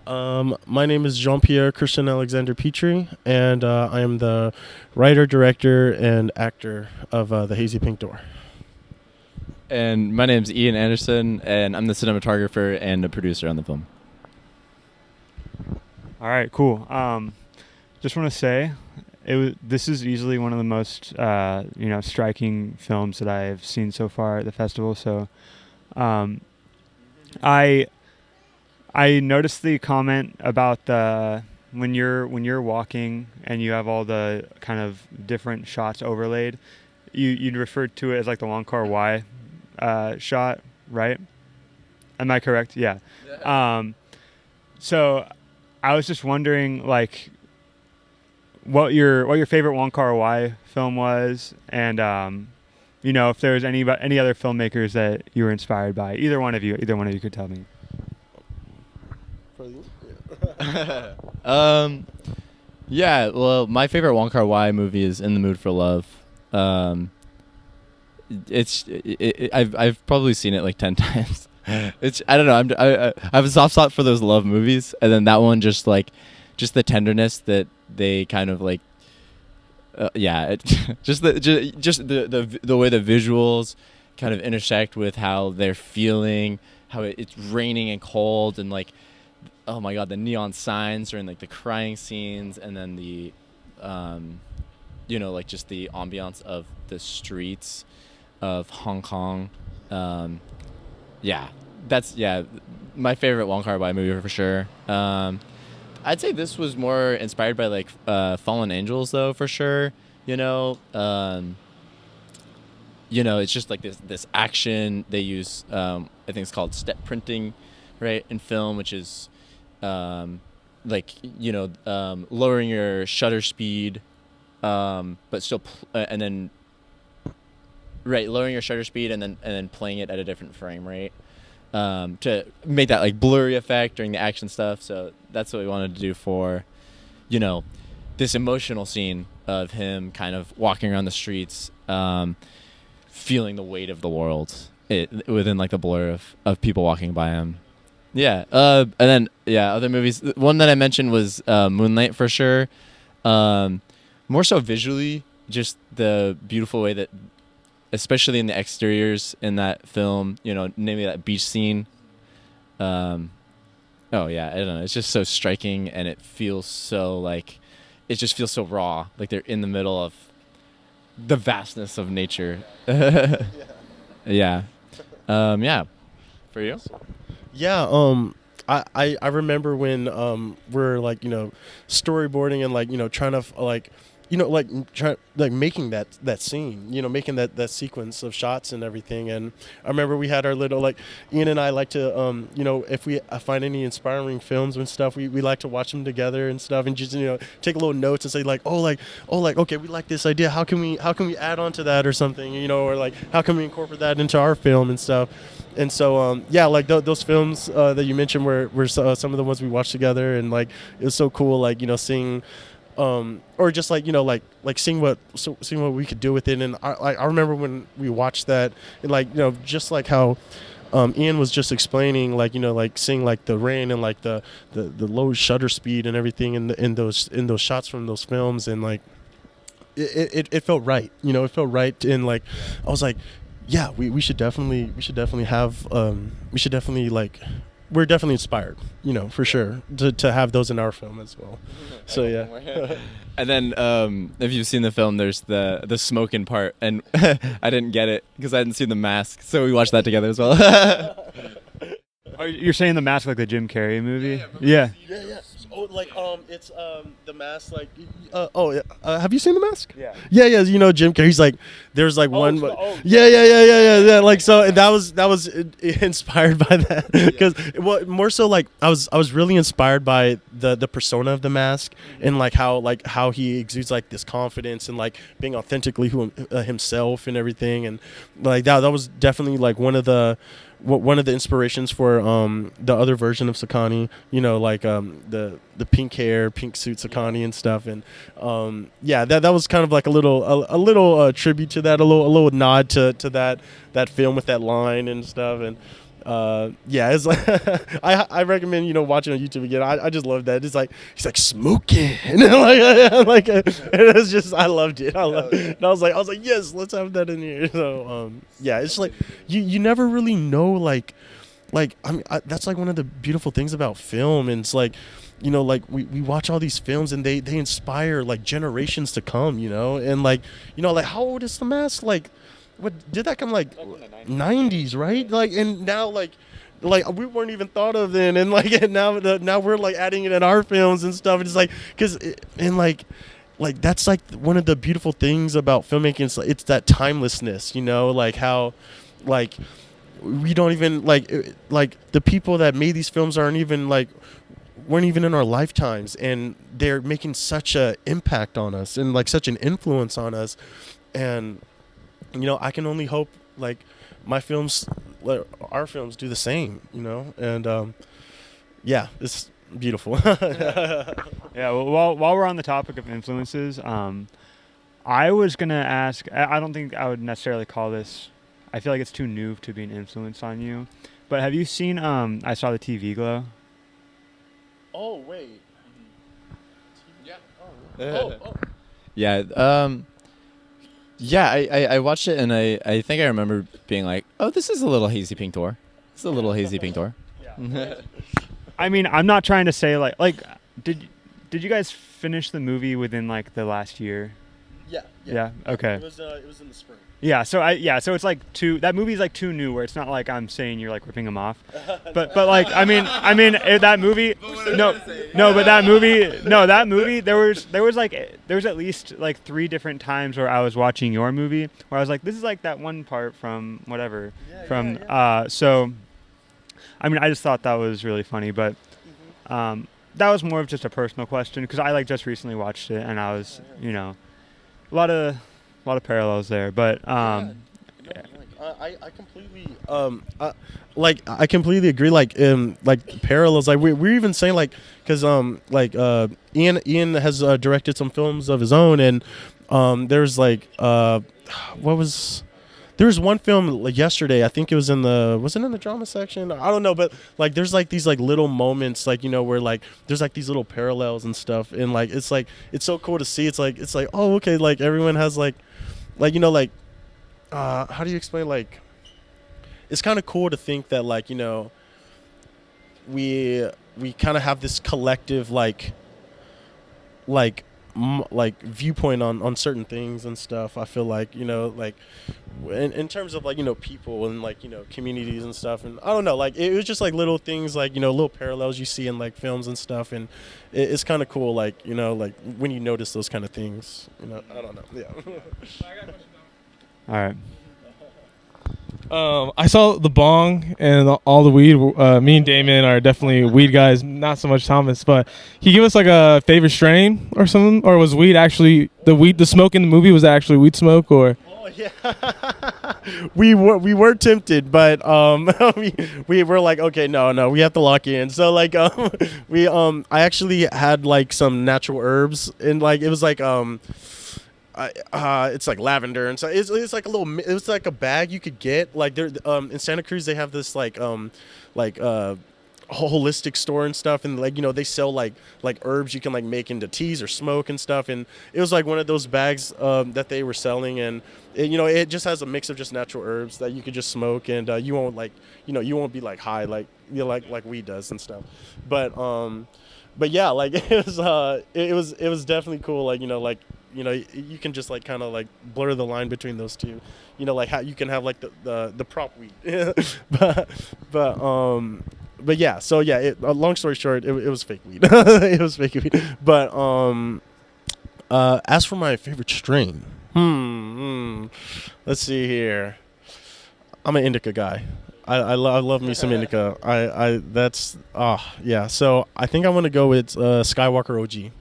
My name is Jean-Pierre Christian Alexander Petrie, and I am the writer, director, and actor of The Hazy Pink Door. And my name's Ian Anderson, and I'm the cinematographer and the producer on the film. All right, cool. Just want to say, this is easily one of the most striking films that I've seen so far at the festival. So, I noticed the comment about when you're walking and you have all the kind of different shots overlaid. You referred to it as like the Wong Kar-wai shot, right? Am I correct? Yeah. So I was just wondering, like, what your favorite Wong Kar-wai film was, and if there was any other filmmakers that you were inspired by. Either one of you could tell me. Yeah, well, my favorite Wong Kar-wai movie is In the Mood for Love. I've probably seen it like 10 times. I don't know. I have a soft spot for those love movies, and then that one just the tenderness that they kind of like. Just the way the visuals kind of intersect with how they're feeling, how it's raining and cold, and like, oh my god, the neon signs during like the crying scenes, and then the, just the ambiance of the streets of Hong Kong. That's my favorite Wong Kar-wai movie for sure. I'd say this was more inspired by like Fallen Angels though, for sure. It's just like this action they use. I think it's called step printing, right, in film, which is lowering your shutter speed, but still lowering your shutter speed and then playing it at a different frame rate, to make that like blurry effect during the action stuff. So that's what we wanted to do for, this emotional scene of him kind of walking around the streets, feeling the weight of the world within like the blur of people walking by him. Yeah. And then other movies. One that I mentioned was Moonlight for sure. More so visually, just the beautiful way that, especially in the exteriors in that film, namely that beach scene. I don't know. It's just so striking, and it feels so like, it just feels so raw. Like they're in the middle of the vastness of nature. Yeah. For you? Yeah. I remember when we're like storyboarding and like trying to making that scene, making that sequence of shots and everything. And I remember we had our little, like, Ian and I like to if we find any inspiring films and stuff, we like to watch them together and stuff, and just take little notes and say like okay, we like this idea, how can we add on to that or something, or like how can we incorporate that into our film and stuff. And so those films that you mentioned were some of the ones we watched together, and like it was so cool, like seeing or just like seeing what we could do with it. And I remember when we watched that, and just like how Ian was just explaining, like seeing like the rain and like the low shutter speed and everything in those shots from those films, and like it felt right, it felt right. And like I was like, yeah, we should definitely have we're definitely inspired, for sure, to have those in our film as well. So yeah. And then if you've seen the film, there's the smoking part, and I didn't get it because I hadn't seen The Mask, so we watched that together as well. You're saying The Mask, like the Jim Carrey movie? Yeah. Yeah. Oh, like it's the mask. Like, have you seen the mask? Yeah. Yeah, yeah. You know, Jim Carrey's like, there's like one. yeah. Yeah. Like, so that was inspired by that because more so like I was really inspired by the persona of the mask and like how he exudes like this confidence and like being authentically himself and everything, and like that was definitely like one of the inspirations for the other version of Sakani, you know, like the pink hair, pink suit Sakani and stuff, and that was kind of like a little tribute to that, a little nod to that film with that line and stuff, and it's like I recommend, you know, watching on YouTube again. I just love that. It's like he's like smoking and like and it's just I loved it. And I was like yes, let's have that in here. So it's like you never really know like I mean that's like one of the beautiful things about film, and it's like, you know, like we watch all these films and they inspire like generations to come, you know, and like, you know, like how old is The Mask? Like, what did that come like 90s, right? Like, and now like we weren't even thought of then, and like and now we're like adding it in our films and stuff. And it's like like that's like one of the beautiful things about filmmaking. It's that timelessness, you know, like how like we don't even like the people that made these films weren't even in our lifetimes, and they're making such a impact on us and like such an influence on us. And you know, I can only hope like my films, like our films, do the same, you know. And it's beautiful. Yeah. Well, while we're on the topic of influences, I was gonna ask. I don't think I would necessarily call this. I feel like it's too new to be an influence on you. But have you seen? I saw the TV Glow. Oh wait. Yeah. Yeah. Yeah, I watched it, and I think I remember being like, oh, this is a little hazy pink tour. It's a little hazy pink tour. Yeah. I mean, I'm not trying to say like did you guys finish the movie within like the last year? Yeah. Okay. It was in the spring. Yeah, so it's like that movie's like too new, where it's not like I'm saying you're like ripping them off, but like I mean that movie, but that movie there was at least like 3 different times where I was watching your movie where I was like, this is like that one part from whatever so I mean I just thought that was really funny, but that was more of just a personal question because I like just recently watched it and I was, you know, a lot of parallels there, but I completely I completely agree. Like parallels. Like we're even saying like because Ian has directed some films of his own, and there's like there was one film like yesterday. I think it was in the drama section. I don't know, but like there's like these like little moments, like, you know, where like there's like these little parallels and stuff, and like it's so cool to see. It's like oh, okay, like everyone has like you know, like how do you explain, like it's kind of cool to think that like, you know, we kind of have this collective like viewpoint on certain things and stuff. I feel like, you know, like in terms of like, you know, people and like, you know, communities and stuff, and I don't know, like it was just like little things, like, you know, little parallels you see in like films and stuff, and it's kind of cool, like, you know, like when you notice those kind of things, you know. I don't know. Yeah. All right. I saw the bong and all the weed. Me and Damon are definitely weed guys, not so much Thomas, but he gave us like a favorite strain or something, or was weed actually the smoke in the movie, was actually weed smoke, or? Oh yeah. we were tempted, but we were like, okay, no, we have to lock in. So like I actually had like some natural herbs, and like it was like it's like lavender, and so it's like it was like a bag you could get like there in Santa Cruz. They have this like holistic store and stuff, and like, you know, they sell like herbs you can like make into teas or smoke and stuff, and it was like one of those bags that they were selling, and you know, it just has a mix of just natural herbs that you could just smoke, and you won't like, you know, you won't be like high like, you know, like weed does and stuff, but yeah, like it was definitely cool, like, you know, like, you know, you can just like kind of like blur the line between those two, you know, like how you can have like the prop weed, but but yeah, so yeah. Long story short, it was fake weed. It was fake weed. But as for my favorite strain, let's see here. I'm an indica guy. I love me some indica. Yeah. So I think I want to go with Skywalker OG.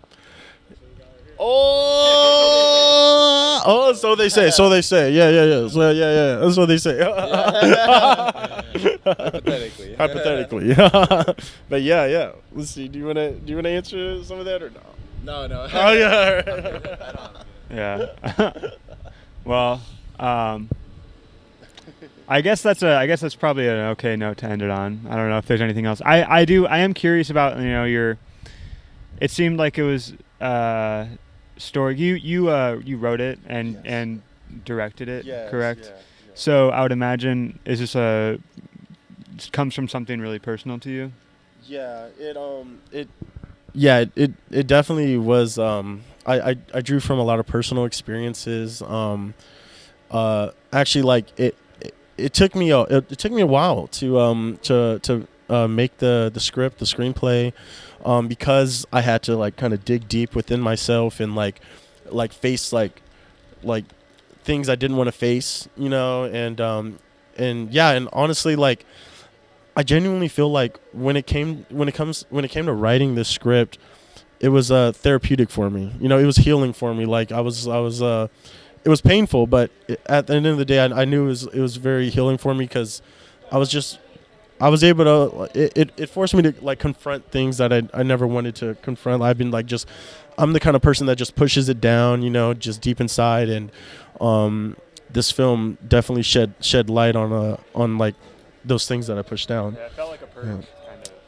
Oh, so they say. So they say. Yeah. So yeah. That's what they say. Hypothetically. But yeah. Let's see. Do you wanna answer some of that or no? No. Oh yeah. Yeah. Well, I guess that's probably an okay note to end it on. I don't know if there's anything else. I am curious about your. It seemed like it was story. You wrote it and directed it, correct? Yeah. So I would imagine it comes from something really personal to you. Yeah. It definitely was. I drew from a lot of personal experiences. Actually, like it took me a while to make the script, the screenplay, because I had to like kind of dig deep within myself and like face like things I didn't want to face, and honestly, like I genuinely feel like when it came to writing this script, it was therapeutic for me. It was healing for me. Like I was it was painful, but at the end of the day, I knew it was very healing for me because I was able to. It forced me to like confront things that I never wanted to confront. I'm the kind of person that just pushes it down, just deep inside, and this film definitely shed light on like those things that I pushed down. Yeah, it felt like a purge, kind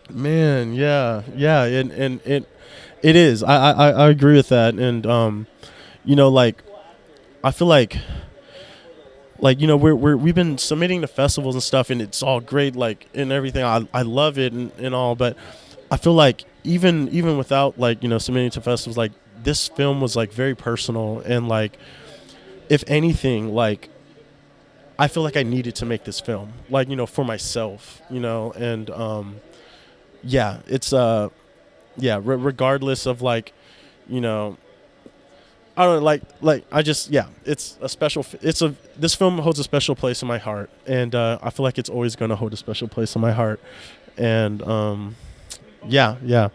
of. Man, yeah, and it is. I agree with that, and like. I feel like we've been submitting to festivals and stuff, and it's all great, like, and everything. I love it and all, but I feel like even without submitting to festivals, like this film was like very personal, and like if anything, like I feel like I needed to make this film, like for myself, and yeah, it's regardless of like I don't know, it's a special. This film holds a special place in my heart, and I feel like it's always going to hold a special place in my heart, and yeah.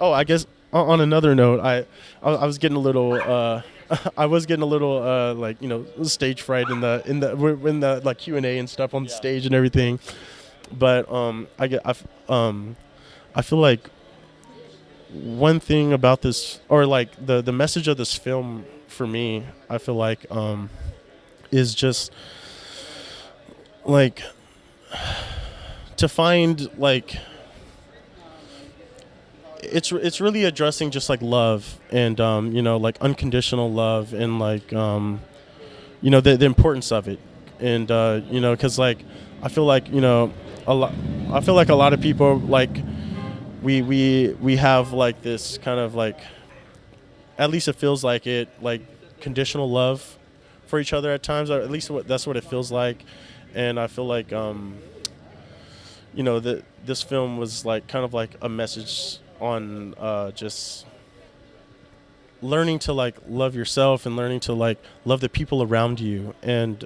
I guess on another note, I was getting a little stage fright in the like Q&A and stuff on the stage and everything, but I feel like one thing about this, or like the message of this film for me, I feel like is just like to find like it's really addressing just like love and like unconditional love and like the importance of it, and because like I feel like a lot of people like we have like this kind of like, at least it feels like it, like conditional love for each other at times, or at least that's what it feels like. And I feel like that this film was like kind of like a message on just learning to like love yourself and learning to like love the people around you, and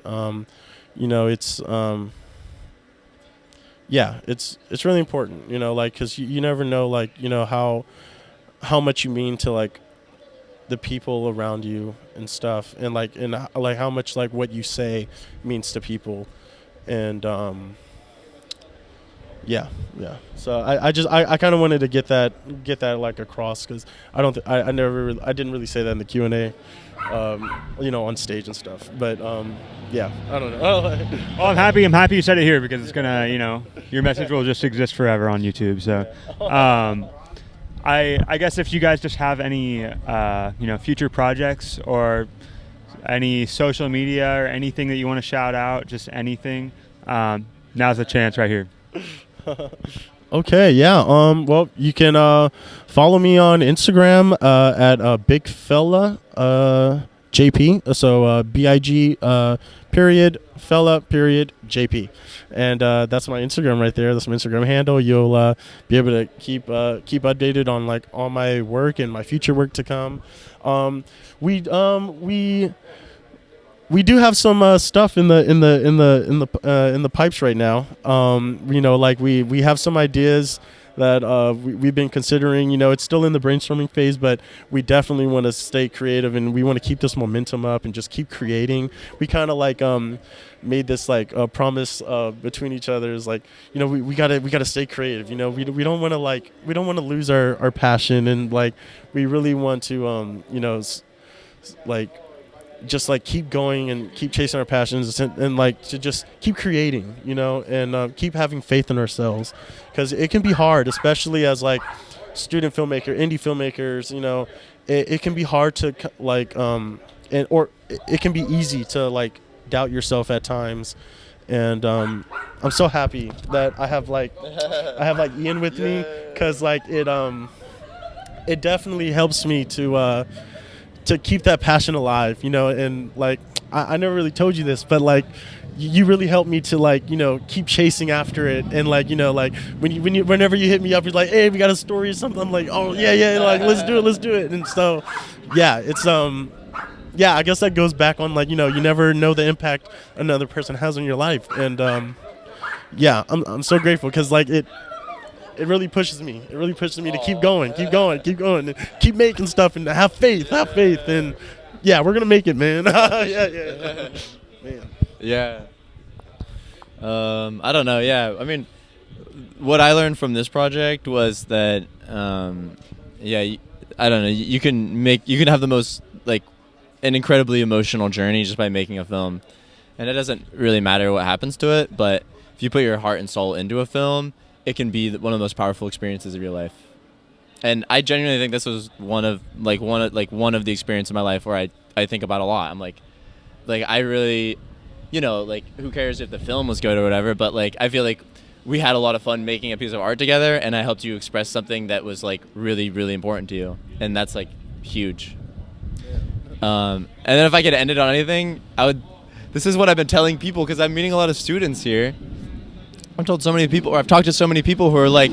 it's yeah, it's really important, like, because you never know, like, how much you mean to like the people around you and stuff, and like how much like what you say means to people, and yeah. So I kind of wanted to get that like across, because I didn't really say that in the Q&A, on stage and stuff. But yeah, I don't know. Well, I'm happy you said it here, because it's gonna, your message will just exist forever on YouTube. So, I guess if you guys just have any future projects or any social media or anything that you want to shout out, just anything, now's the chance right here. Okay, yeah. Well, you can follow me on Instagram at Big Fella JP. So BIG period fella period JP, and that's my Instagram right there. That's my Instagram handle. You'll be able to keep updated on like all my work and my future work to come. We do have some stuff in the pipes right now. Like we have some ideas that we've been considering. It's still in the brainstorming phase, but we definitely want to stay creative, and we want to keep this momentum up and just keep creating. We kind of like made this like a promise between each other is like, we gotta stay creative. We don't want to lose our passion, and like we really want to just like keep going and keep chasing our passions, and like to just keep creating, and keep having faith in ourselves, because it can be hard, especially as like student filmmaker, indie filmmakers. It can be hard to or it can be easy to like doubt yourself at times. And I'm so happy that I have like Ian with me, because like it definitely helps me to keep that passion alive, and like I never really told you this, but like you really helped me to like keep chasing after it, and like like whenever you hit me up, you're like, hey, we got a story or something. I'm like, oh yeah, like let's do it. And so yeah, it's I guess that goes back on like you never know the impact another person has on your life, and I'm so grateful, because like it really pushes me. It really pushes me to keep going, and keep making stuff, and have faith, and yeah, we're gonna make it, man. yeah. Man. Yeah. I don't know. Yeah. I mean, what I learned from this project was that, I don't know. You can have the most like an incredibly emotional journey just by making a film, and it doesn't really matter what happens to it. But if you put your heart and soul into a film, it can be one of the most powerful experiences of your life. And I genuinely think this was one of the experiences in my life where I think about a lot. I'm like I really, like who cares if the film was good or whatever, but like I feel like we had a lot of fun making a piece of art together, and I helped you express something that was like really, really important to you, and that's like huge. And then if I could end it on anything, this is what I've been telling people, because I'm meeting a lot of students here. I've talked to so many people who are like,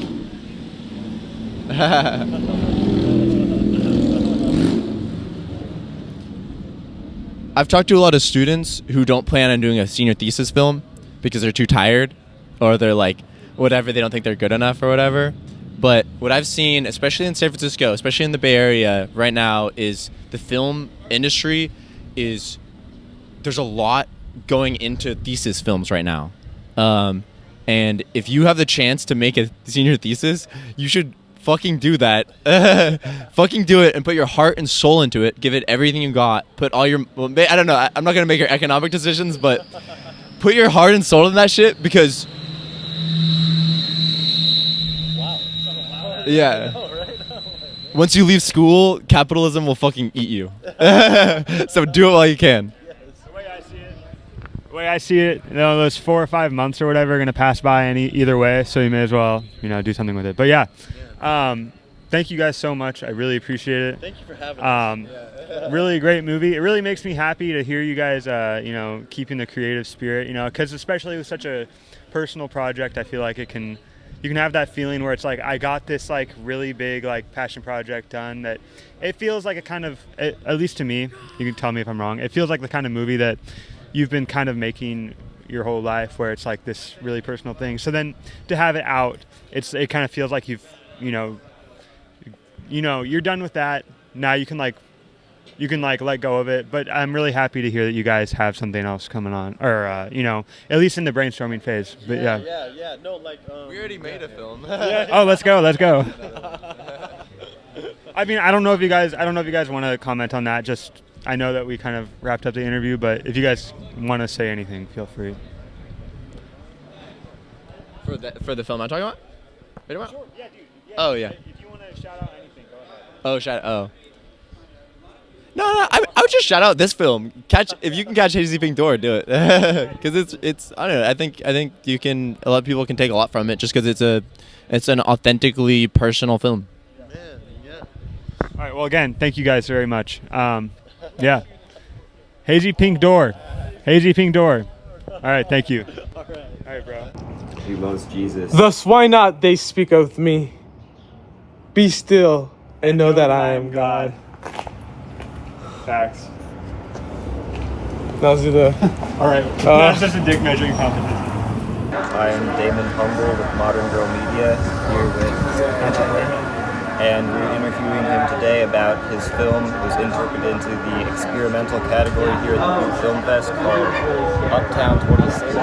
I've talked to a lot of students who don't plan on doing a senior thesis film because they're too tired, or they're like, whatever, they don't think they're good enough or whatever. But what I've seen, especially in San Francisco, especially in the Bay Area right now, is the film industry there's a lot going into thesis films right now. And if you have the chance to make a senior thesis, you should fucking do that. Fucking do it, and put your heart and soul into it. Give it everything you got. Put all your... Well, I don't know. I'm not going to make your economic decisions, but put your heart and soul in that shit, because... Wow. Yeah. Once you leave school, capitalism will fucking eat you. So do it while you can. The way I see it, those 4 or 5 months or whatever are going to pass by either way, so you may as well, do something with it. But yeah, thank you guys so much. I really appreciate it. Thank you for having us. Really great movie. It really makes me happy to hear you guys, keeping the creative spirit, because especially with such a personal project, I feel like you can have that feeling where it's like, I got this like really big like passion project done, that it feels like a kind of, at least to me, you can tell me if I'm wrong, it feels like the kind of movie that you've been kind of making your whole life, where it's like this really personal thing. So then to have it out, it kind of feels like you're done with that. Now you can let go of it. But I'm really happy to hear that you guys have something else coming on, or at least in the brainstorming phase. But yeah. No, like we already made a film. Oh, let's go. I mean, I don't know if you guys want to comment on that. Just, I know that we kind of wrapped up the interview, but if you guys want to say anything, feel free. For the film I'm talking about? Sure, yeah, dude. Yeah, oh, yeah. If you want to shout out anything, go ahead. No, I would just shout out this film. If you can catch Hazy Pink Door, do it. Because it's I don't know. I think you can. A lot of people can take a lot from it just because it's an authentically personal film. Yeah. All right. Well, again, thank you guys very much. Yeah. Hazy Pink Door. All right. Thank you. All right. All right, bro. He loves Jesus. Thus, why not they speak of me? Be still and know that I am God. Facts. That was the. All right. That's just a dick measuring competition. I am Damon Humble with Modern Girl Media, here with and we're interviewing him today about his film. It was interpreted into the experimental category here at the Butte Film Fest called Uptown 26.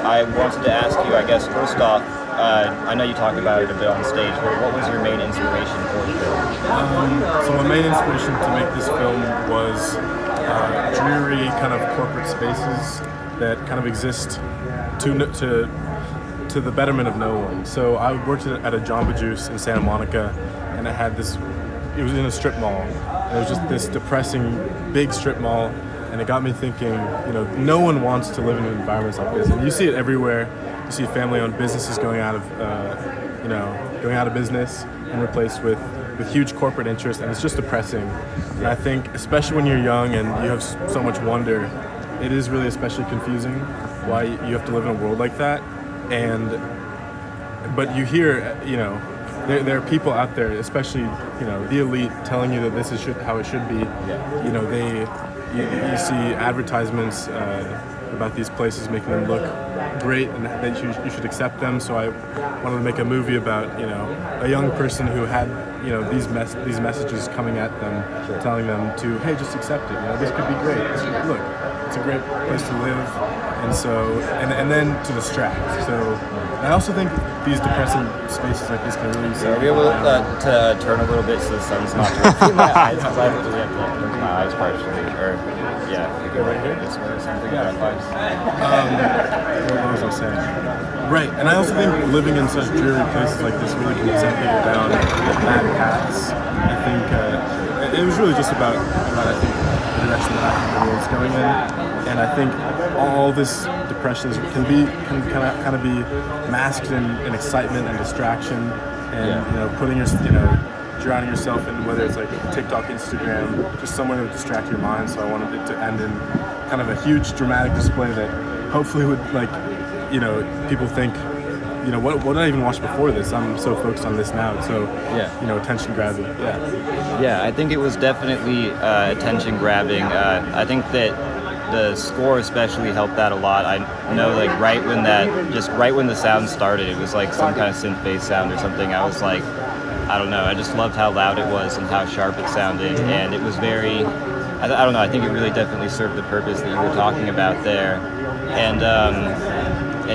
I wanted to ask you, I guess, first off, I know you talked about it a bit on stage, but what was your main inspiration for the film? So my main inspiration to make this film was dreary kind of corporate spaces that kind of exist to the betterment of no one. So I worked at a Jamba Juice in Santa Monica, and it had this. It was in a strip mall, and it was just this depressing big strip mall, and it got me thinking. No one wants to live in environments like this, and you see it everywhere. You see family-owned businesses going out of business and replaced with huge corporate interest, and it's just depressing. And I think, especially when you're young and you have so much wonder, it is really especially confusing why you have to live in a world like that. But you hear, there are people out there, especially, the elite, telling you that this is how it should be. You see advertisements about these places making them look great and that you should accept them. So I wanted to make a movie about, a young person who had, these messages coming at them, telling them to, hey, just accept it. This could be great. Look, it's a great place to live. And so, and then to distract. So I also think these depressing spaces like this can really. So are we able to turn a little bit so the sun's not directly my eyes? Because I really have to close my eyes partially. Or yeah, you go right here this way or something. Yeah. What was I saying? Right, and I also think living in such dreary places like this really can set people down bad paths. I think it was really just about I think the direction that I think the world's going in. And I think all this depression can kind of be masked in excitement and distraction, and putting drowning yourself in whether it's like TikTok, Instagram, just somewhere to distract your mind. So I wanted it to end in kind of a huge dramatic display that hopefully would people think, what did I even watch before this? I'm so focused on this now. It's so attention grabbing. Yeah, I think it was definitely attention grabbing. I think that the score especially helped that a lot. I know, like right when the sound started, it was like some kind of synth bass sound or something. I was like, I don't know. I just loved how loud it was and how sharp it sounded, and it was very. I don't know. I think it really definitely served the purpose that you were talking about there, and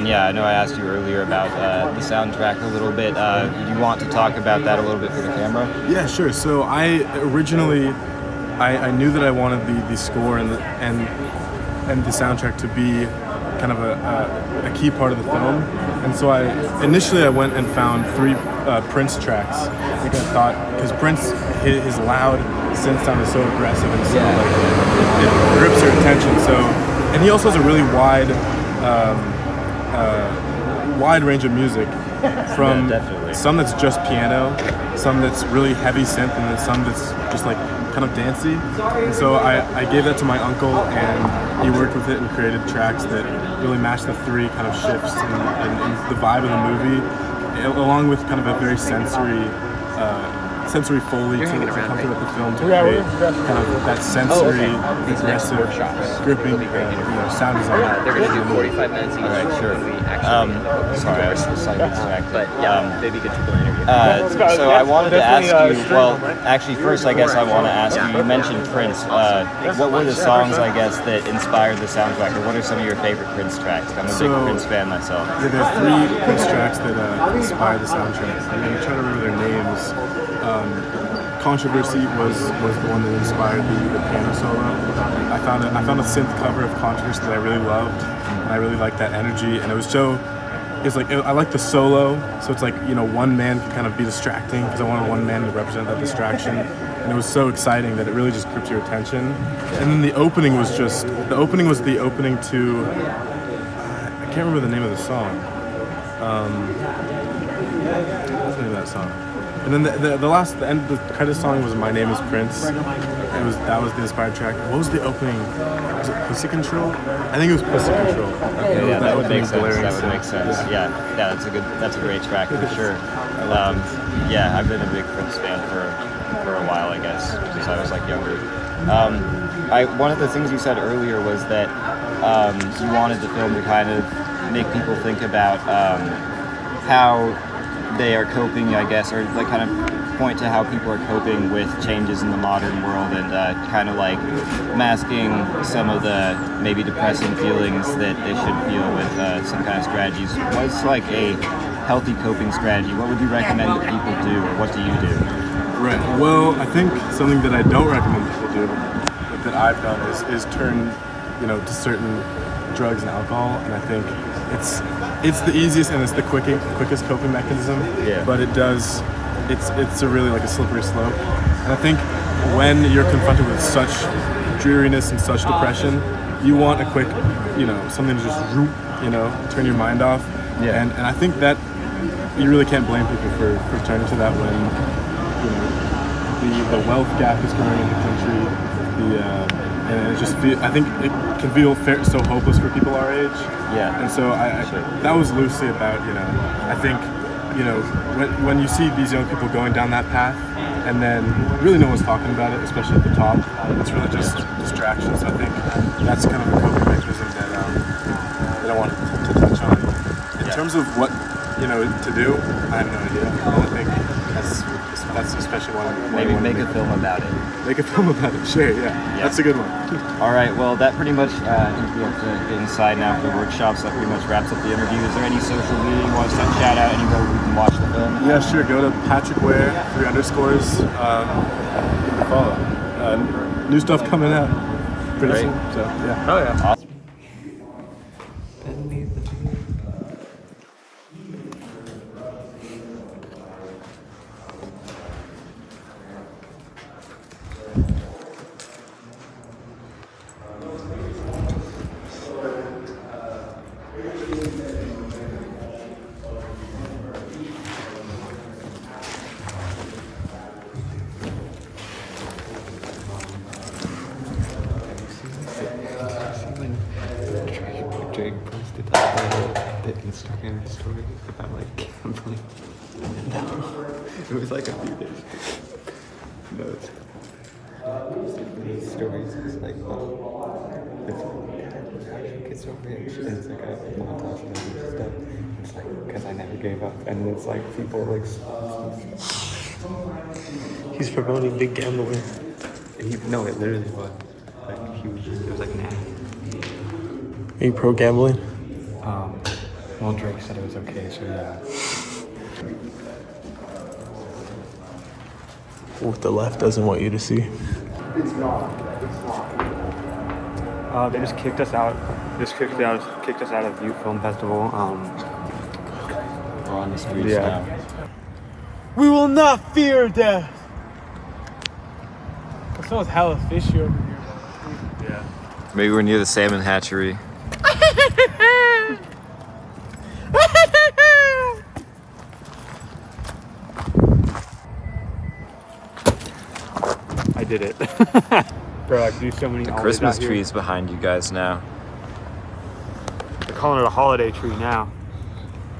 yeah, I know I asked you earlier about the soundtrack a little bit. Do you want to talk about that a little bit for the camera? Yeah, sure. So I originally, I knew that I wanted the score and the soundtrack to be kind of a key part of the film, and so I went and found 3 Prince tracks. I think I thought, because Prince, his loud synth sound is so aggressive and so it grips your attention. So, and he also has a really wide range of music, from some that's just piano, some that's really heavy synth, and then some that's just like kind of dancey. And so I gave that to my uncle, and he worked with it and created tracks that really matched the 3 kind of shifts in the vibe of the movie, along with kind of a very sensory foley to come through with the film to create kind of that sensory, aggressive, gripping sound design. They're going to do 45 minutes each. All right, sure. Sorry, I was slightly distracted. But yeah, maybe good people interview. So I wanted to ask you, well, actually first I guess I want to ask you mentioned Prince. What were the songs, I guess, that inspired the soundtrack, or what are some of your favorite Prince tracks? I'm a big Prince fan myself. Yeah, there are 3 Prince tracks that inspired the soundtrack. I'm going to try to remember their names. Controversy was the one that inspired the piano solo. I found a synth cover of Controversy that I really loved, and I really liked that energy. And it was so. It's like I like the solo, so it's like one man can kind of be distracting, because I wanted one man to represent that distraction, and it was so exciting that it really just gripped your attention. And then the opening was the opening to I can't remember the name of the song. What's the name of that song? And then the credit song was "My Name Is Prince," That was the inspired track. What was the opening? Was it Pussy Control? I think it was Pussy Control. Okay, yeah, that would make sense. blaring That would make sense. Yeah, that's a great track for sure. Yeah, I've been a big Prince fan for a while, I guess, since I was like younger. One of the things you said earlier was that you wanted the film to kind of make people think about how they are coping, I guess, or like kind of point to how people are coping with changes in the modern world and kind of like masking some of the maybe depressing feelings that they should feel with some kind of strategies. What's like a healthy coping strategy? What would you recommend that people do, or what do you do? Right. Well, I think something that I don't recommend people do, but that I've done, is turn, to certain drugs and alcohol, and I think it's the easiest and it's the quickest coping mechanism. Yeah. But it's a really like a slippery slope, and I think when you're confronted with such dreariness and such depression, you want a quick, something to just turn your mind off. Yeah. And I think that you really can't blame people for turning to that when the wealth gap is growing in the country. And it just I think it can feel so hopeless for people our age. Yeah. And so that was loosely about, I think, when you see these young people going down that path, and then really no one's talking about it, especially at the top, it's really just distractions. So I think that's kind of a coping mechanism that I wanted to touch on. In terms of what, to do, I have no idea. And I think that's especially one. Maybe make a film about it. Make a film about it, sure, yeah. That's a good one. All right, well, that pretty much, I think we have to get inside now for the workshops. That pretty much wraps up the interview. Is there any social media you want to shout out, anywhere we can watch the film? Yeah, sure. Go to Patrick Ware, 3 underscores. Give it a follow. New stuff coming out pretty soon. So, yeah. Oh, yeah. Awesome. Drake posted the Instagram story about like gambling. No, it was like a few days. No, it's posted these stories. It's like, it's like, how did you get so rich? And it's like a montage of this stuff. It's like, because I never gave up. And it's like people like, he's promoting big gambling. No, it literally was. Like, it was like an ad. Are you pro gambling? Well, Drake said it was okay, so yeah. What the left doesn't want you to see. It's not. They just kicked us out. Kicked us out of Butte Film Festival. We're on the streets now. We will not fear death. It smells hella fishy over here. Yeah. Maybe we're near the salmon hatchery. I did it. Bro, I do so many. The Christmas trees behind you guys now. They're calling it a holiday tree now.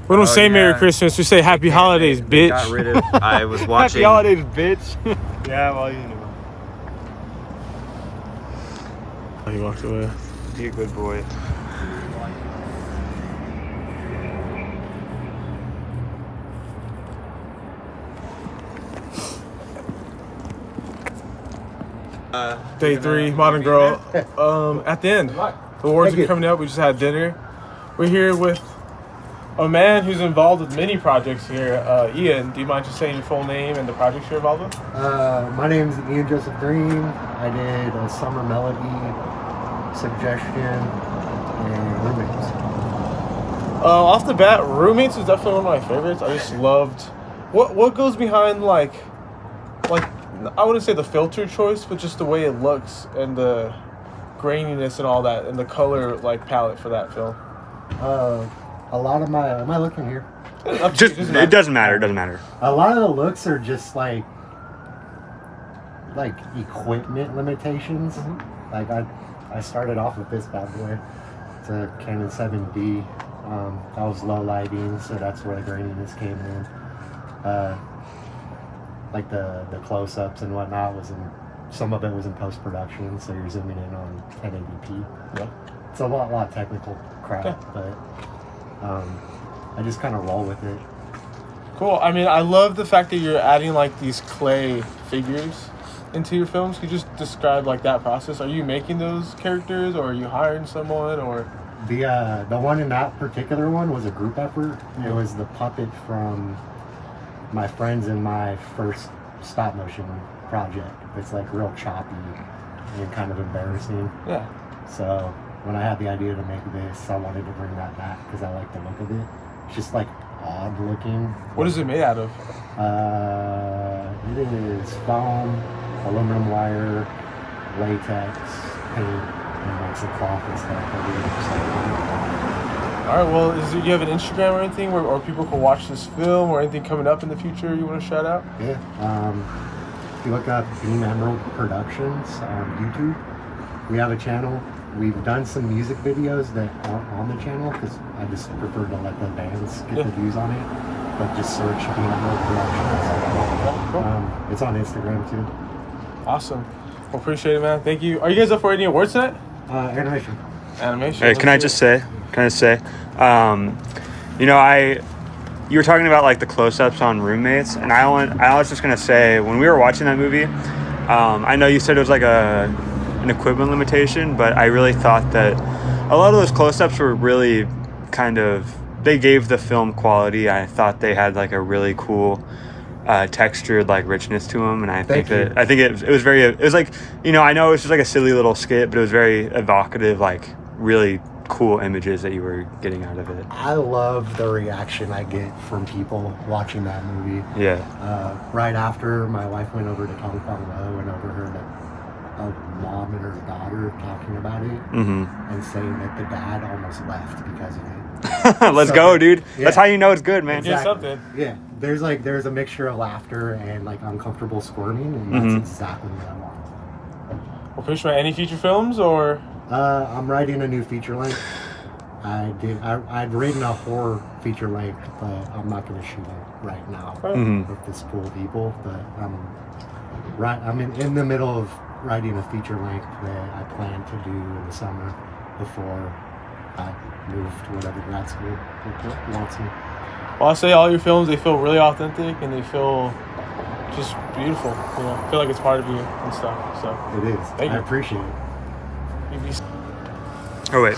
We don't say Merry Christmas. We say Happy Holidays, bitch. Got rid of. I was watching. Happy Holidays, bitch. Yeah, well, you know. He walked away. Be a good boy. Day 3, Modern Girl. At the end, the awards are coming up. We just had dinner. We're here with a man who's involved with many projects here. Ian, do you mind just saying your full name and the projects you're involved with? My name is Ian Joseph Green. I did a Summer Melody, Suggestion, and Roommates. Off the bat, Roommates is definitely one of my favorites. I just loved what goes behind like I wouldn't say the filter choice, but just the way it looks and the graininess and all that, and the color palette for that film. A lot of my, am I looking here? It doesn't matter. It doesn't matter. A lot of the looks are just like like equipment limitations. Like I started off with this bad boy. It's a Canon 7D. That was low lighting, so that's where the graininess came in. Like the close-ups and whatnot some of it was in post-production, so you're zooming in on 1080p. Yeah. It's a lot technical crap, but I just kind of roll with it. Cool. I mean, I love the fact that you're adding like these clay figures into your films. Could you just describe like that process? Are you making those characters, or are you hiring someone, or? The one in that particular one was a group effort. It was the puppet from my friends in my first stop motion project. It's like real choppy and kind of embarrassing. Yeah. So when I had the idea to make this, I wanted to bring that back because I like the look of it. It's just like odd looking. What is it made out of? It is foam, aluminum wire, latex, paint, and like some cloth and stuff that we recycled. All right. Well, do you have an Instagram or anything or people can watch this film, or anything coming up in the future you want to shout out? Yeah. If you look up Beam Emerald Productions on YouTube, we have a channel. We've done some music videos that aren't on the channel because I just prefer to let the bands get the views on it. But just search Beam Emerald Productions. It's on Instagram too. Awesome. Well, appreciate it, man. Thank you. Are you guys up for any awards tonight? Animation. Hey, can I just say, you were talking about like the close-ups on roommates, and I was just gonna say, when we were watching that movie, I know you said it was like an equipment limitation, but I really thought that a lot of those close-ups were really they gave the film quality. I thought they had like a really cool textured like richness to them, and I think it was like, I know it was just like a silly little skit, but it was very evocative, like really cool images that you were getting out of it. I love the reaction I get from people watching that movie. Yeah. Right after my wife went over to Tong Fong Lo and overheard a mom and her daughter talking about it and saying that the dad almost left because of it. Let's go, dude. Yeah. That's how you know it's good, man. Exactly. Yeah. There's a mixture of laughter and like uncomfortable squirming, and that's exactly what I want. Well, Krishna, any feature films or? I'm writing a new feature length. I'd written a horror feature length, but I'm not going to shoot it right now with this pool of people. But I'm in the middle of writing a feature length that I plan to do in the summer before I move to whatever grad school wants me. Well, I'll say all your films, they feel really authentic and they feel just beautiful. I feel like it's part of you and stuff. So it is. Thank you. I appreciate it. Oh wait.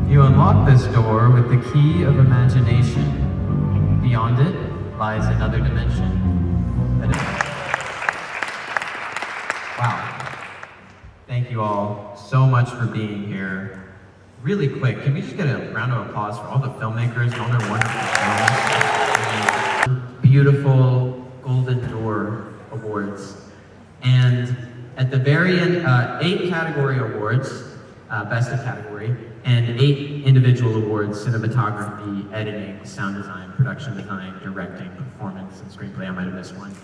You unlock this door with the key of imagination. Beyond it lies another dimension. Wow. Thank you all so much for being here. Really quick, can we just get a round of applause for all the filmmakers and all their wonderful films? Beautiful Golden Door Awards. And at the very end, 8 category awards, best of category, and 8 individual awards: cinematography, editing, sound design, production design, directing, performance, and screenplay. I might have missed one.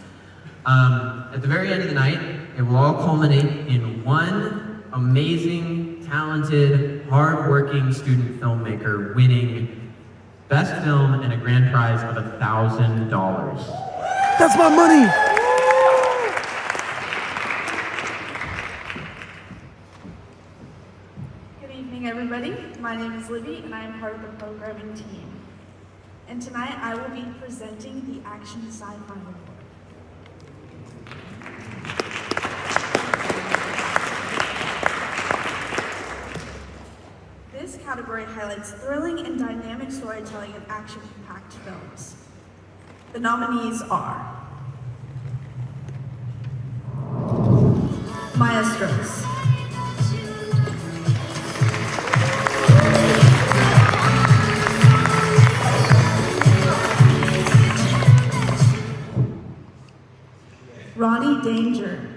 At the very end of the night, it will all culminate in one amazing, talented, hard-working student filmmaker winning Best Film and a grand prize of $1,000. That's my money! Everybody, my name is Libby and I am part of the programming team. And tonight I will be presenting the Action Sci-Fi Award. category highlights thrilling and dynamic storytelling in action-packed films. The nominees are Maestros, Ronnie Danger,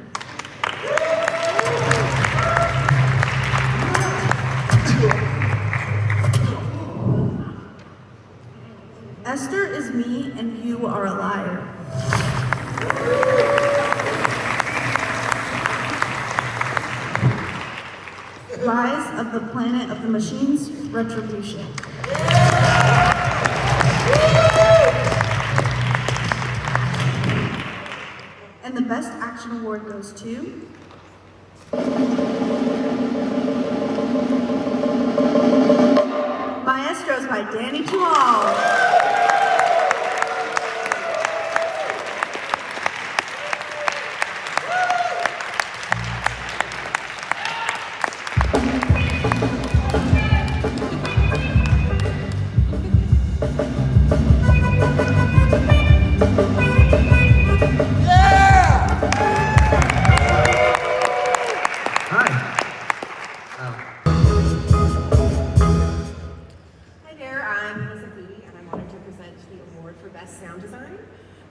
Esther is me and you are a liar. Rise of the Planet of the Machines, Retribution. And the Best Action Award goes to Maestros by Danny Tual.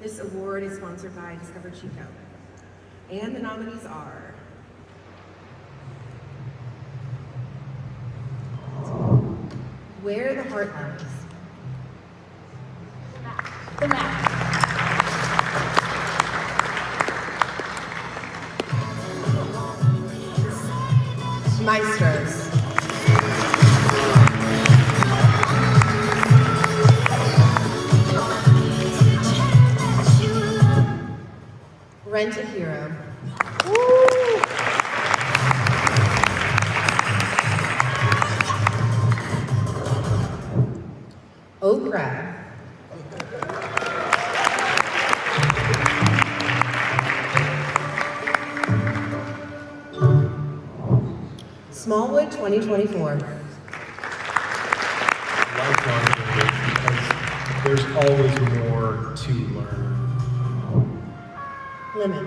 This award is sponsored by Discover Chico. And the nominees are Where the Heart Lies, The Map, Maestros, Rent a Hero. Oh Crab. Smallwood 2024. Lifelong journey because there's always more to learn. Lemon.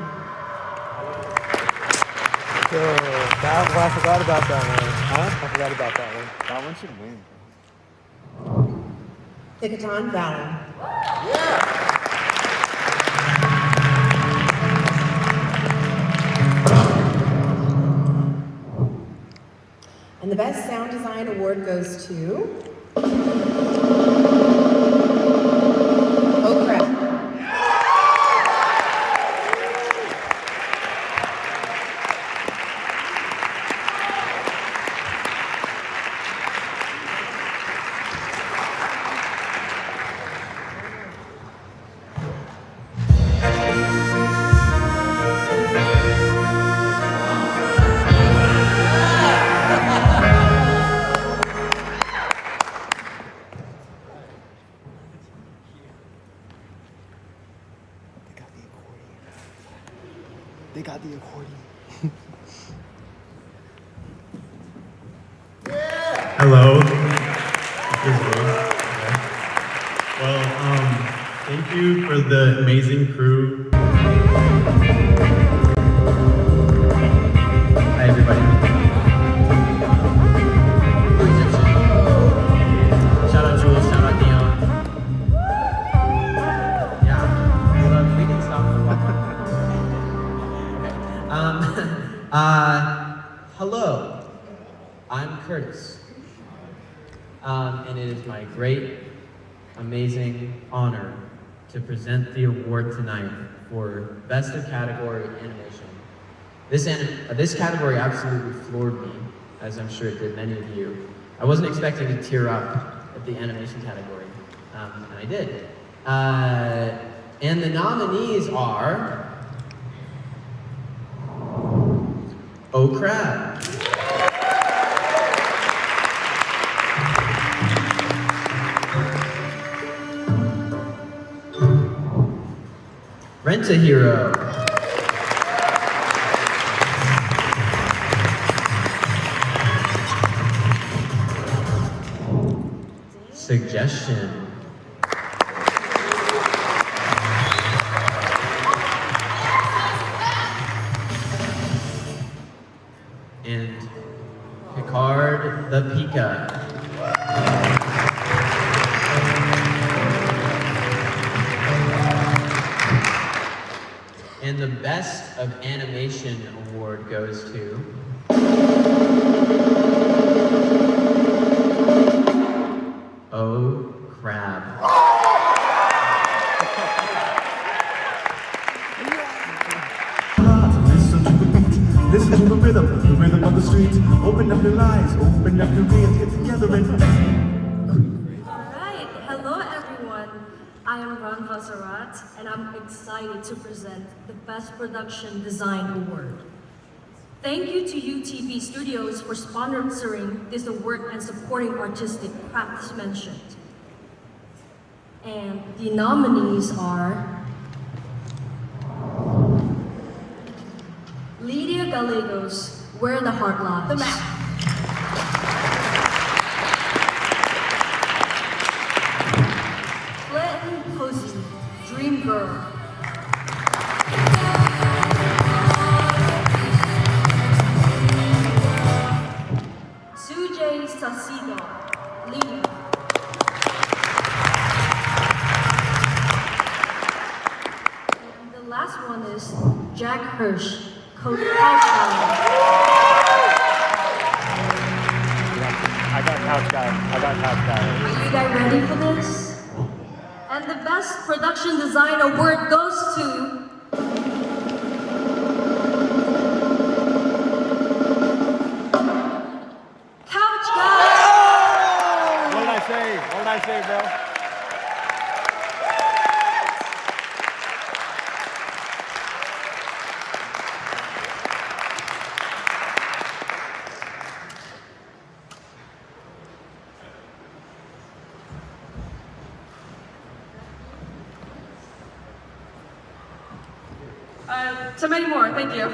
So I forgot about that one. Huh? I forgot about that one. That one should win. Thickaton Valley. And the Best Sound Design Award goes to Oh Crap. They got the accordion. Hello. This is Will. Okay. Well, thank you for the amazing crew. Hi, everybody. Shout out Jules, shout out Neon. Yeah, so we can stop for Hello, I'm Curtis, and it is my great, amazing honor to present the award tonight for Best of Category Animation. This category absolutely floored me, as I'm sure it did many of you. I wasn't expecting to tear up at the animation category, and I did. And the nominees are Oh Crap, Rent a Hero, suggestion. And Picard the Pika. And the Best of Animation award goes to Oh Crab. Listen to the rhythm of the streets. Open up your eyes, open up your ears, get together and Alright, hello everyone. I am Ron Vasarat, and I'm excited to present the Best Production Design Award. Thank you to UTV Studios for sponsoring this award and supporting artistic craftsmanship. And the nominees are Lydia Gallegos, Where the Heart Lies. The map. Clinton Posey, Dream Girl. Sujay Sasigo, Lead. And the last one is Jack Hirsch, Coach I got Couch Guy. Are you guys ready for this? And the Best Production Design Award goes to Couch Guy! What did I say, bro? So many more, thank you.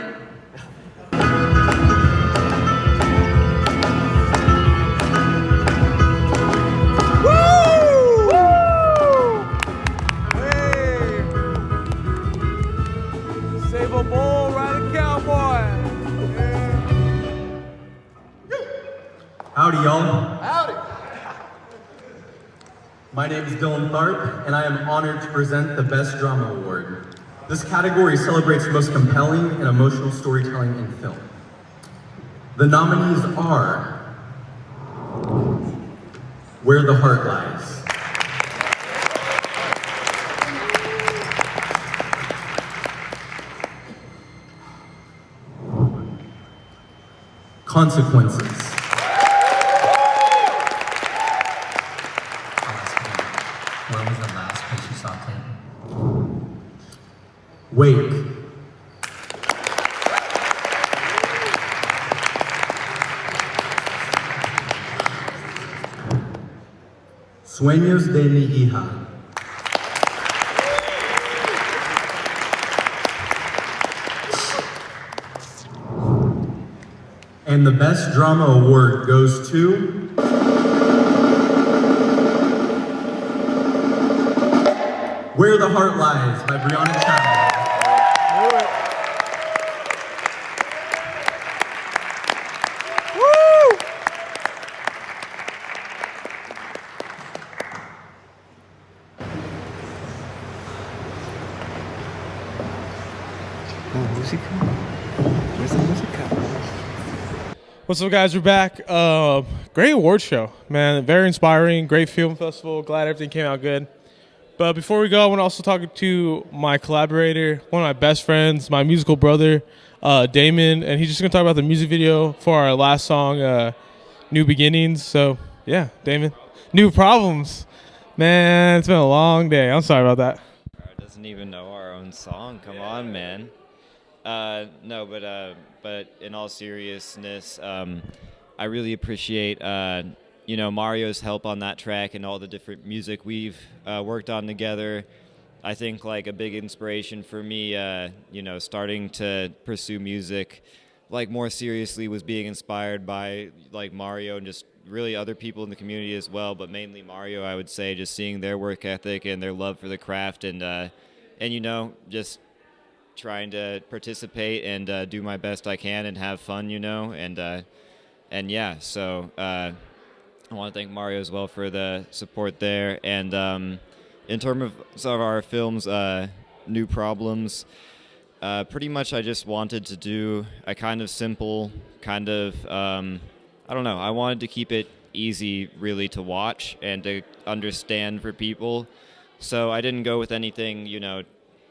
Save a bull, ride a cowboy. Howdy, y'all. Howdy. My name is Dylan Tharp, and I am honored to present the Best Drama Award. This category celebrates the most compelling and emotional storytelling in film. The nominees are Where the Heart Lies, Consequences, When was the last place you saw Clayton? Wake, Sueños de mi hija, and the Best Drama Award goes to Where the Heart Lies by Brianna Chapman. What's up, guys? We're back. Great award show, man. Very inspiring. Great film festival. Glad everything came out good. But before we go, I want to also talk to my collaborator, one of my best friends, my musical brother, Damon, and he's just going to talk about the music video for our last song, New Beginnings. So, yeah, Damon. New Problems. Man, it's been a long day. I'm sorry about that. Doesn't even know our own song. Come on, man. No, but in all seriousness, I really appreciate Mario's help on that track and all the different music we've worked on together. I think like a big inspiration for me, starting to pursue music like more seriously was being inspired by like Mario and just really other people in the community as well, but mainly Mario, I would say, just seeing their work ethic and their love for the craft, and you know, just trying to participate and do my best I can and have fun, you know, and yeah, so I want to thank Mario as well for the support there. And in terms of some of our films, New Problems, pretty much I just wanted to do a kind of simple, kind of, I don't know, I wanted to keep it easy really to watch and to understand for people. So I didn't go with anything, you know,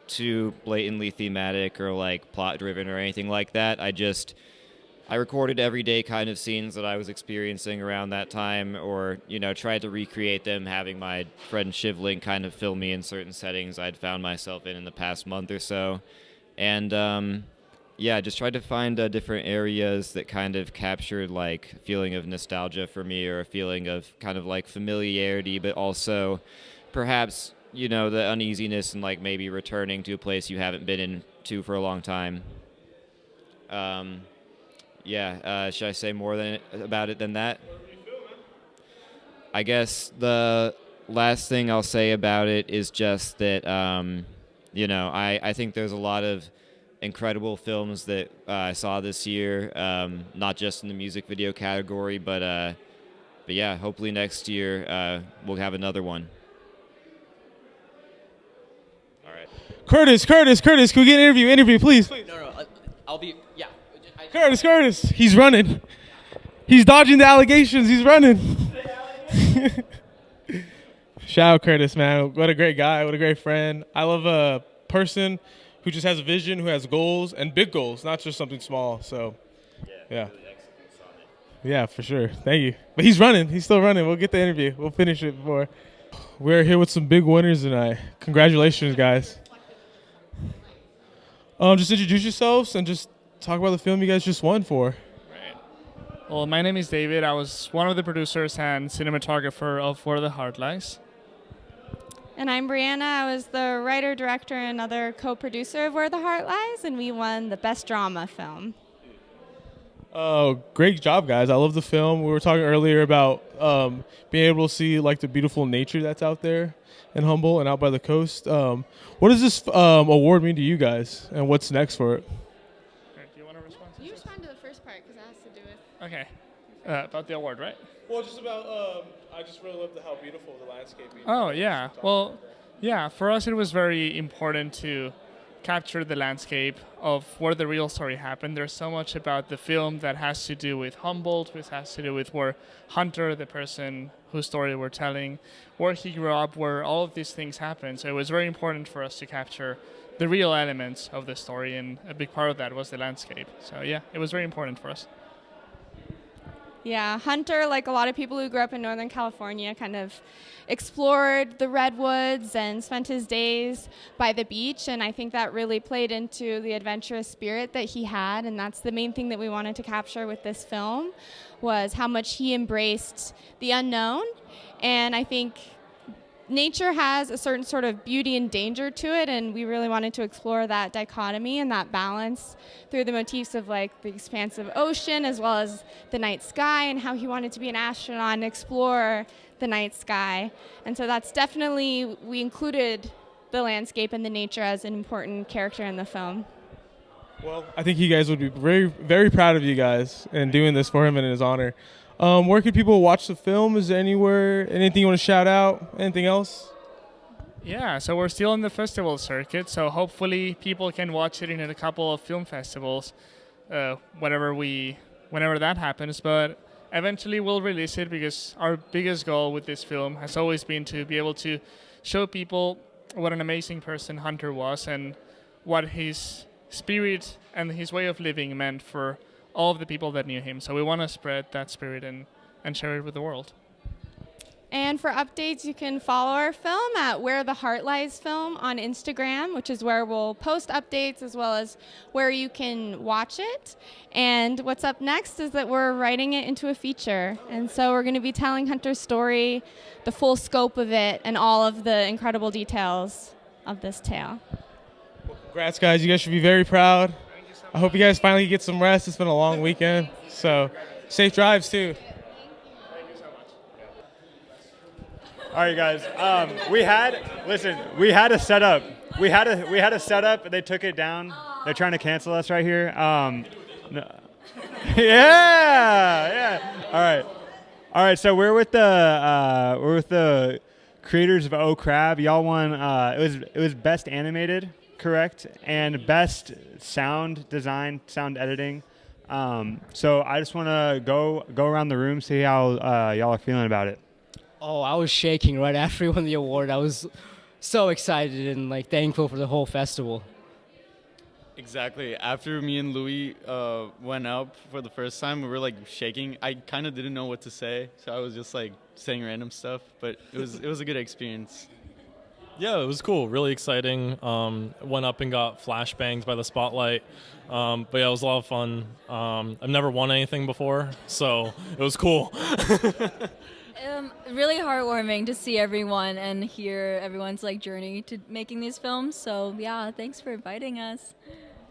too blatantly thematic or like plot driven or anything like that. I recorded everyday kind of scenes that I was experiencing around that time, or, you know, tried to recreate them, having my friend Shivlink kind of film me in certain settings I'd found myself in the past month or so. And yeah, just tried to find different areas that kind of captured like a feeling of nostalgia for me, or a feeling of kind of like familiarity, but also perhaps, you know, the uneasiness and like maybe returning to a place you haven't been into for a long time. Yeah, should I say more about it than that? I guess the last thing I'll say about it is just that, you know, I think there's a lot of incredible films that I saw this year, not just in the music video category, but yeah, hopefully next year we'll have another one. All right. Curtis, can we get an interview, please? No, I'll be, yeah. Curtis, he's running. He's dodging the allegations. He's running. Shout out Curtis, man. What a great guy. What a great friend. I love a person who just has a vision, who has goals, and big goals, not just something small. So, yeah. Yeah, for sure. Thank you. But he's running. He's still running. We'll get the interview. We'll finish it before. We're here with some big winners tonight. Congratulations, guys. Just introduce yourselves and just talk about the film you guys just won for. Well, my name is David. I was one of the producers and cinematographer of Where the Heart Lies. And I'm Brianna. I was the writer, director, and other co-producer of Where the Heart Lies, and we won the Best Drama Film. Great job, guys. I love the film. We were talking earlier about being able to see like the beautiful nature that's out there in Humboldt and out by the coast. What does this award mean to you guys, and what's next for it? You respond to the first part because it has to do with... Okay. About the award, right? Well, just about, I just really love how beautiful the landscape is. Oh, yeah. Well, yeah, for us it was very important to capture the landscape of where the real story happened. There's so much about the film that has to do with Humboldt, which has to do with where Hunter, the person whose story we're telling, where he grew up, where all of these things happened. So it was very important for us to capture the real elements of the story, and a big part of that was the landscape. So yeah, it was very important for us. Yeah, Hunter, like a lot of people who grew up in Northern California, kind of explored the redwoods and spent his days by the beach, and I think that really played into the adventurous spirit that he had, and that's the main thing that we wanted to capture with this film, was how much he embraced the unknown. And I think nature has a certain sort of beauty and danger to it, and we really wanted to explore that dichotomy and that balance through the motifs of like the expansive ocean as well as the night sky, and how he wanted to be an astronaut and explore the night sky. And so that's definitely, we included the landscape and the nature as an important character in the film. Well, I think you guys would be very, very proud of you guys and doing this for him and in his honor. Where can people watch the film? Is there anything you want to shout out? Anything else? Yeah, so we're still in the festival circuit, so hopefully people can watch it in a couple of film festivals, whenever that happens. But eventually we'll release it, because our biggest goal with this film has always been to be able to show people what an amazing person Hunter was, and what his spirit and his way of living meant for all of the people that knew him. So we want to spread that spirit and share it with the world. And for updates, you can follow our film at Where the Heart Lies Film on Instagram, which is where we'll post updates as well as where you can watch it. And what's up next is that we're writing it into a feature. And so we're going to be telling Hunter's story, the full scope of it, and all of the incredible details of this tale. Congrats, guys. You guys should be very proud. Thank you so I hope you guys finally get some rest. It's been a long weekend. So safe drives too. All right, guys. We had a setup. We had a setup. They took it down. They're trying to cancel us right here. Yeah. All right. So we're with the creators of Oh Crab. Y'all won. It was best animated, correct, and best sound design, sound editing. So I just want to go around the room, see how y'all are feeling about it. Oh, I was shaking right after we won the award. I was so excited and like thankful for the whole festival. Exactly. After me and Louis went up for the first time, we were like shaking. I kind of didn't know what to say, so I was just like saying random stuff. But it was a good experience. Yeah, it was cool. Really exciting. Went up and got flashbangs by the spotlight. But yeah, it was a lot of fun. I've never won anything before, so it was cool. Really heartwarming to see everyone and hear everyone's like journey to making these films. So yeah, thanks for inviting us.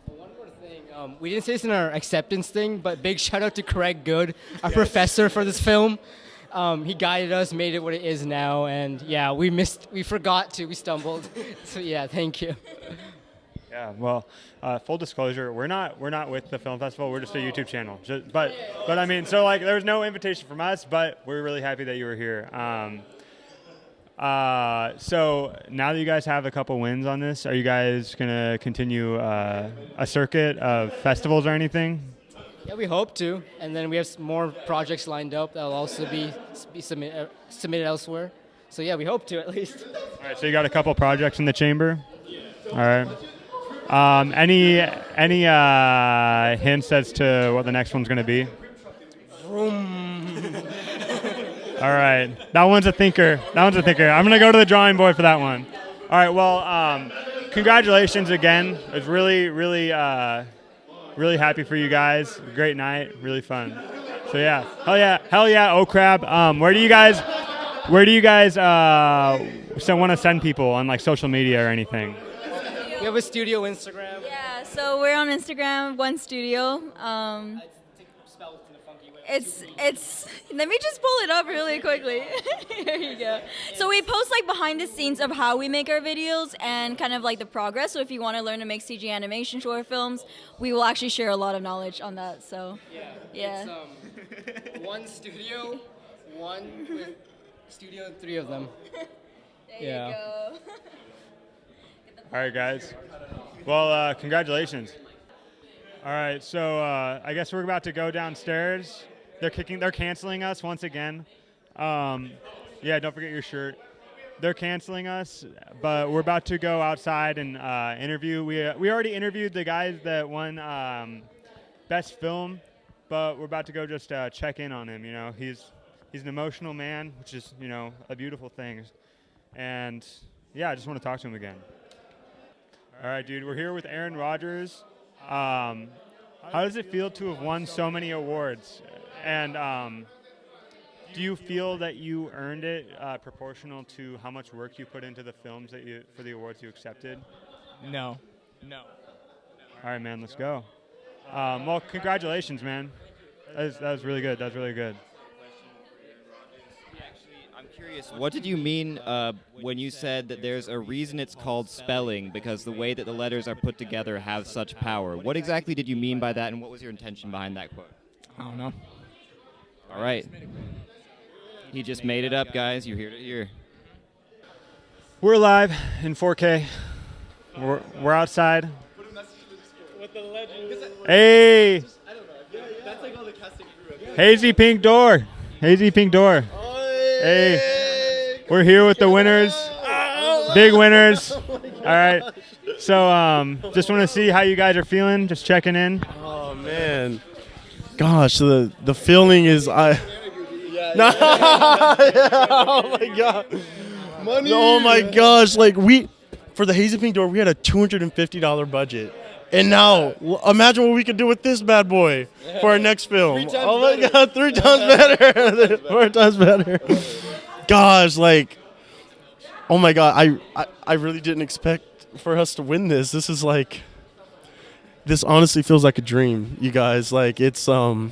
One more thing, we didn't say this in our acceptance thing, but big shout out to Craig Good, our professor for this film. He guided us, made it what it is now, and yeah, we stumbled. So yeah, thank you. Yeah, well, full disclosure, we're not with the film festival. We're just a YouTube channel. But I mean, so like there was no invitation from us, but we're really happy that you were here. So now that you guys have a couple wins on this, are you guys gonna continue a circuit of festivals or anything? Yeah, we hope to, and then we have some more projects lined up that will also be submitted elsewhere. So yeah, we hope to at least. All right, so you got a couple projects in the chamber. All right. Any hints as to what the next one's going to be? All right. That one's a thinker. I'm going to go to the drawing board for that one. All right. Well, congratulations again. It was really, really, really happy for you guys. Great night. Really fun. So yeah. Hell yeah. Oh crab. Where do you guys want to send people on like social media or anything? We have a studio Instagram. Yeah, so we're on Instagram, One Studio. It's let me just pull it up really quickly. Here you go. So we post like behind the scenes of how we make our videos and kind of like the progress. So if you want to learn to make CG animation short films, we will actually share a lot of knowledge on that. So yeah. It's, One Studio, one with studio and 3 of them. There you go. All right, guys. Well, congratulations. All right, so I guess we're about to go downstairs. They're canceling us once again. Yeah, don't forget your shirt. They're canceling us, but we're about to go outside and interview. We already interviewed the guys that won best film, but we're about to go just check in on him. You know, he's an emotional man, which is a beautiful thing. And yeah, I just want to talk to him again. All right, dude, we're here with Aaron Rodgers. How does it feel to have won so many awards? And do you feel that you earned it proportional to how much work you put into the films for the awards you accepted? No. All right, man, let's go. Well, congratulations, man. That was really good. I'm curious, what did you mean when you said that there's a reason it's called spelling, because the way that the letters are put together have such power? What exactly did you mean by that, and what was your intention behind that quote? I don't know. All right. He just made it up, guys. You heard it here. We're live in 4K. We're outside. Hey! That's like all the casting crew. Hazy pink door. Hey, we're here with the winners, big winners. All right, so just want to see how you guys are feeling. Just checking in. Oh man, gosh, the feeling is oh my god, money. Oh my gosh, like for the Hazy Pink Door we had a $250 budget. And now, imagine what we could do with this bad boy for our next film. Oh my God, 3 times better. 4 times better. Gosh, like, oh my God, I really didn't expect for us to win this. This is like, this honestly feels like a dream, you guys. Like it's so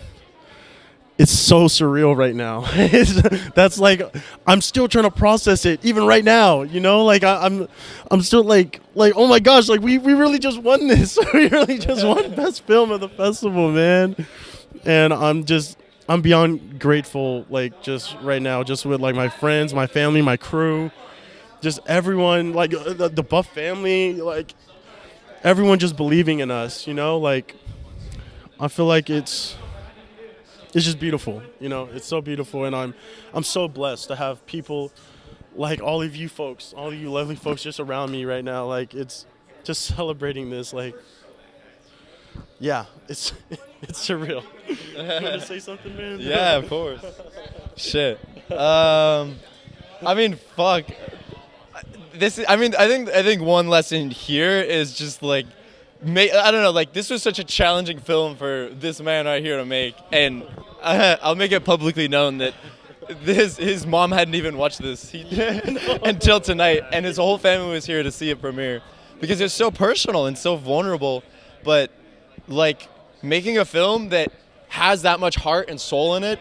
surreal right now. That's like I'm still trying to process it even right now. You know, like I'm still like oh my gosh, like we really just won this. We really just won best film of the festival, man. And I'm beyond grateful, like just right now, just with like my friends, my family, my crew, just everyone, like the Buff family, like everyone just believing in us, you know, like I feel like it's just beautiful, you know, it's so beautiful. And I'm so blessed to have people like all of you folks, all of you lovely folks just around me right now. Like it's just celebrating this, like, yeah, it's surreal. You want to say something, man? Yeah, of course. Shit. I mean, fuck. I think one lesson here is just like, I don't know, like this was such a challenging film for this man right here to make, and I'll make it publicly known that his mom hadn't even watched this until tonight, and his whole family was here to see it premiere because it's so personal and so vulnerable. But like making a film that has that much heart and soul in it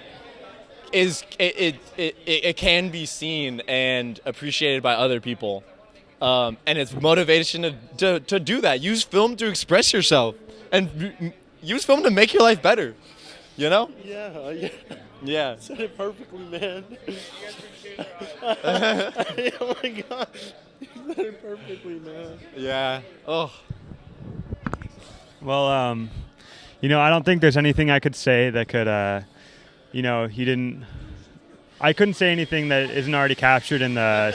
it can be seen and appreciated by other people, and it's motivation to do that. Use film to express yourself, and use film to make your life better. You know? Yeah. Yeah. Said it perfectly, man. Oh my god, you said it perfectly, man. Yeah. Oh. Well, I don't think there's anything I could say that could, I couldn't say anything that isn't already captured in the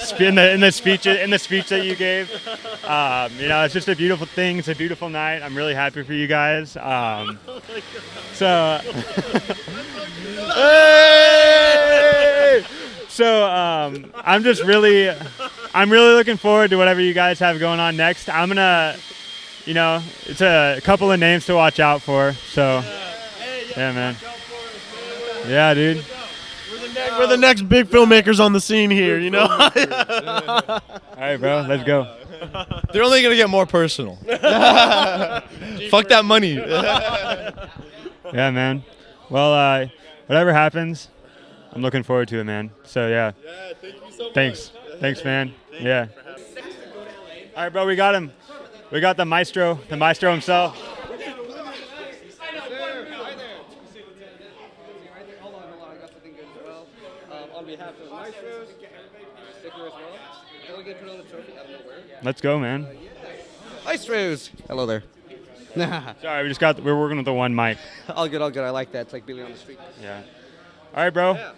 speech that you gave. It's just a beautiful thing. It's a beautiful night. I'm really happy for you guys. I'm really looking forward to whatever you guys have going on next. I'm gonna, it's a couple of names to watch out for. So, yeah, man. Yeah, dude. We're the next big filmmakers on the scene here, you know? All right, bro, let's go. They're only gonna get more personal. Fuck that money. Yeah, man. Well, whatever happens, I'm looking forward to it, man. So, yeah. Yeah, thank you so much. Thanks, man. Yeah. All right, bro, we got him. We got the maestro himself. On behalf of Maestros, sticker as well. Then we get to another trophy out of nowhere. Let's go, man. Maestros! Hello there. Sorry, we're working with the one mic. All good. I like that. It's like Billy on the street. Yeah. All right, bro. Yeah.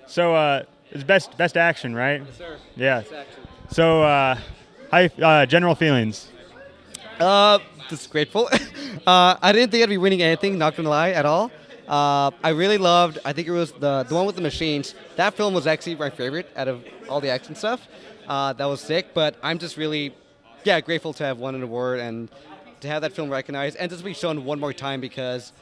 So, it's best action, right? Yes, sir. Yeah. Best action. So, general feelings. Just grateful. I didn't think I'd be winning anything, not gonna lie, at all. I really loved, I think it was the one with the machines. That film was actually my favorite out of all the action stuff. That was sick, but I'm just really, grateful to have won an award and to have that film recognized and just be shown one more time because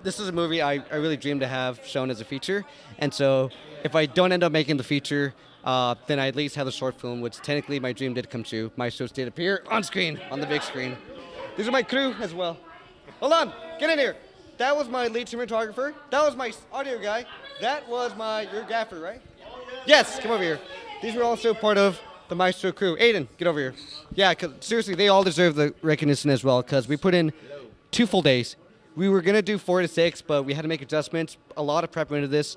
this is a movie I really dreamed to have shown as a feature. And so if I don't end up making the feature, then I at least have the short film, which technically my dream did come true. My shows did appear on screen, on the big screen. These are my crew as well. Hold on, get in here. That was my lead cinematographer. That was my audio guy. That was your gaffer, right? Yes, come over here. These were also part of the Maestro crew. Aiden, get over here. Yeah, 'cause seriously, they all deserve the recognition as well because we put in 2 full days. We were going to do 4 to 6, but we had to make adjustments. A lot of prep into this,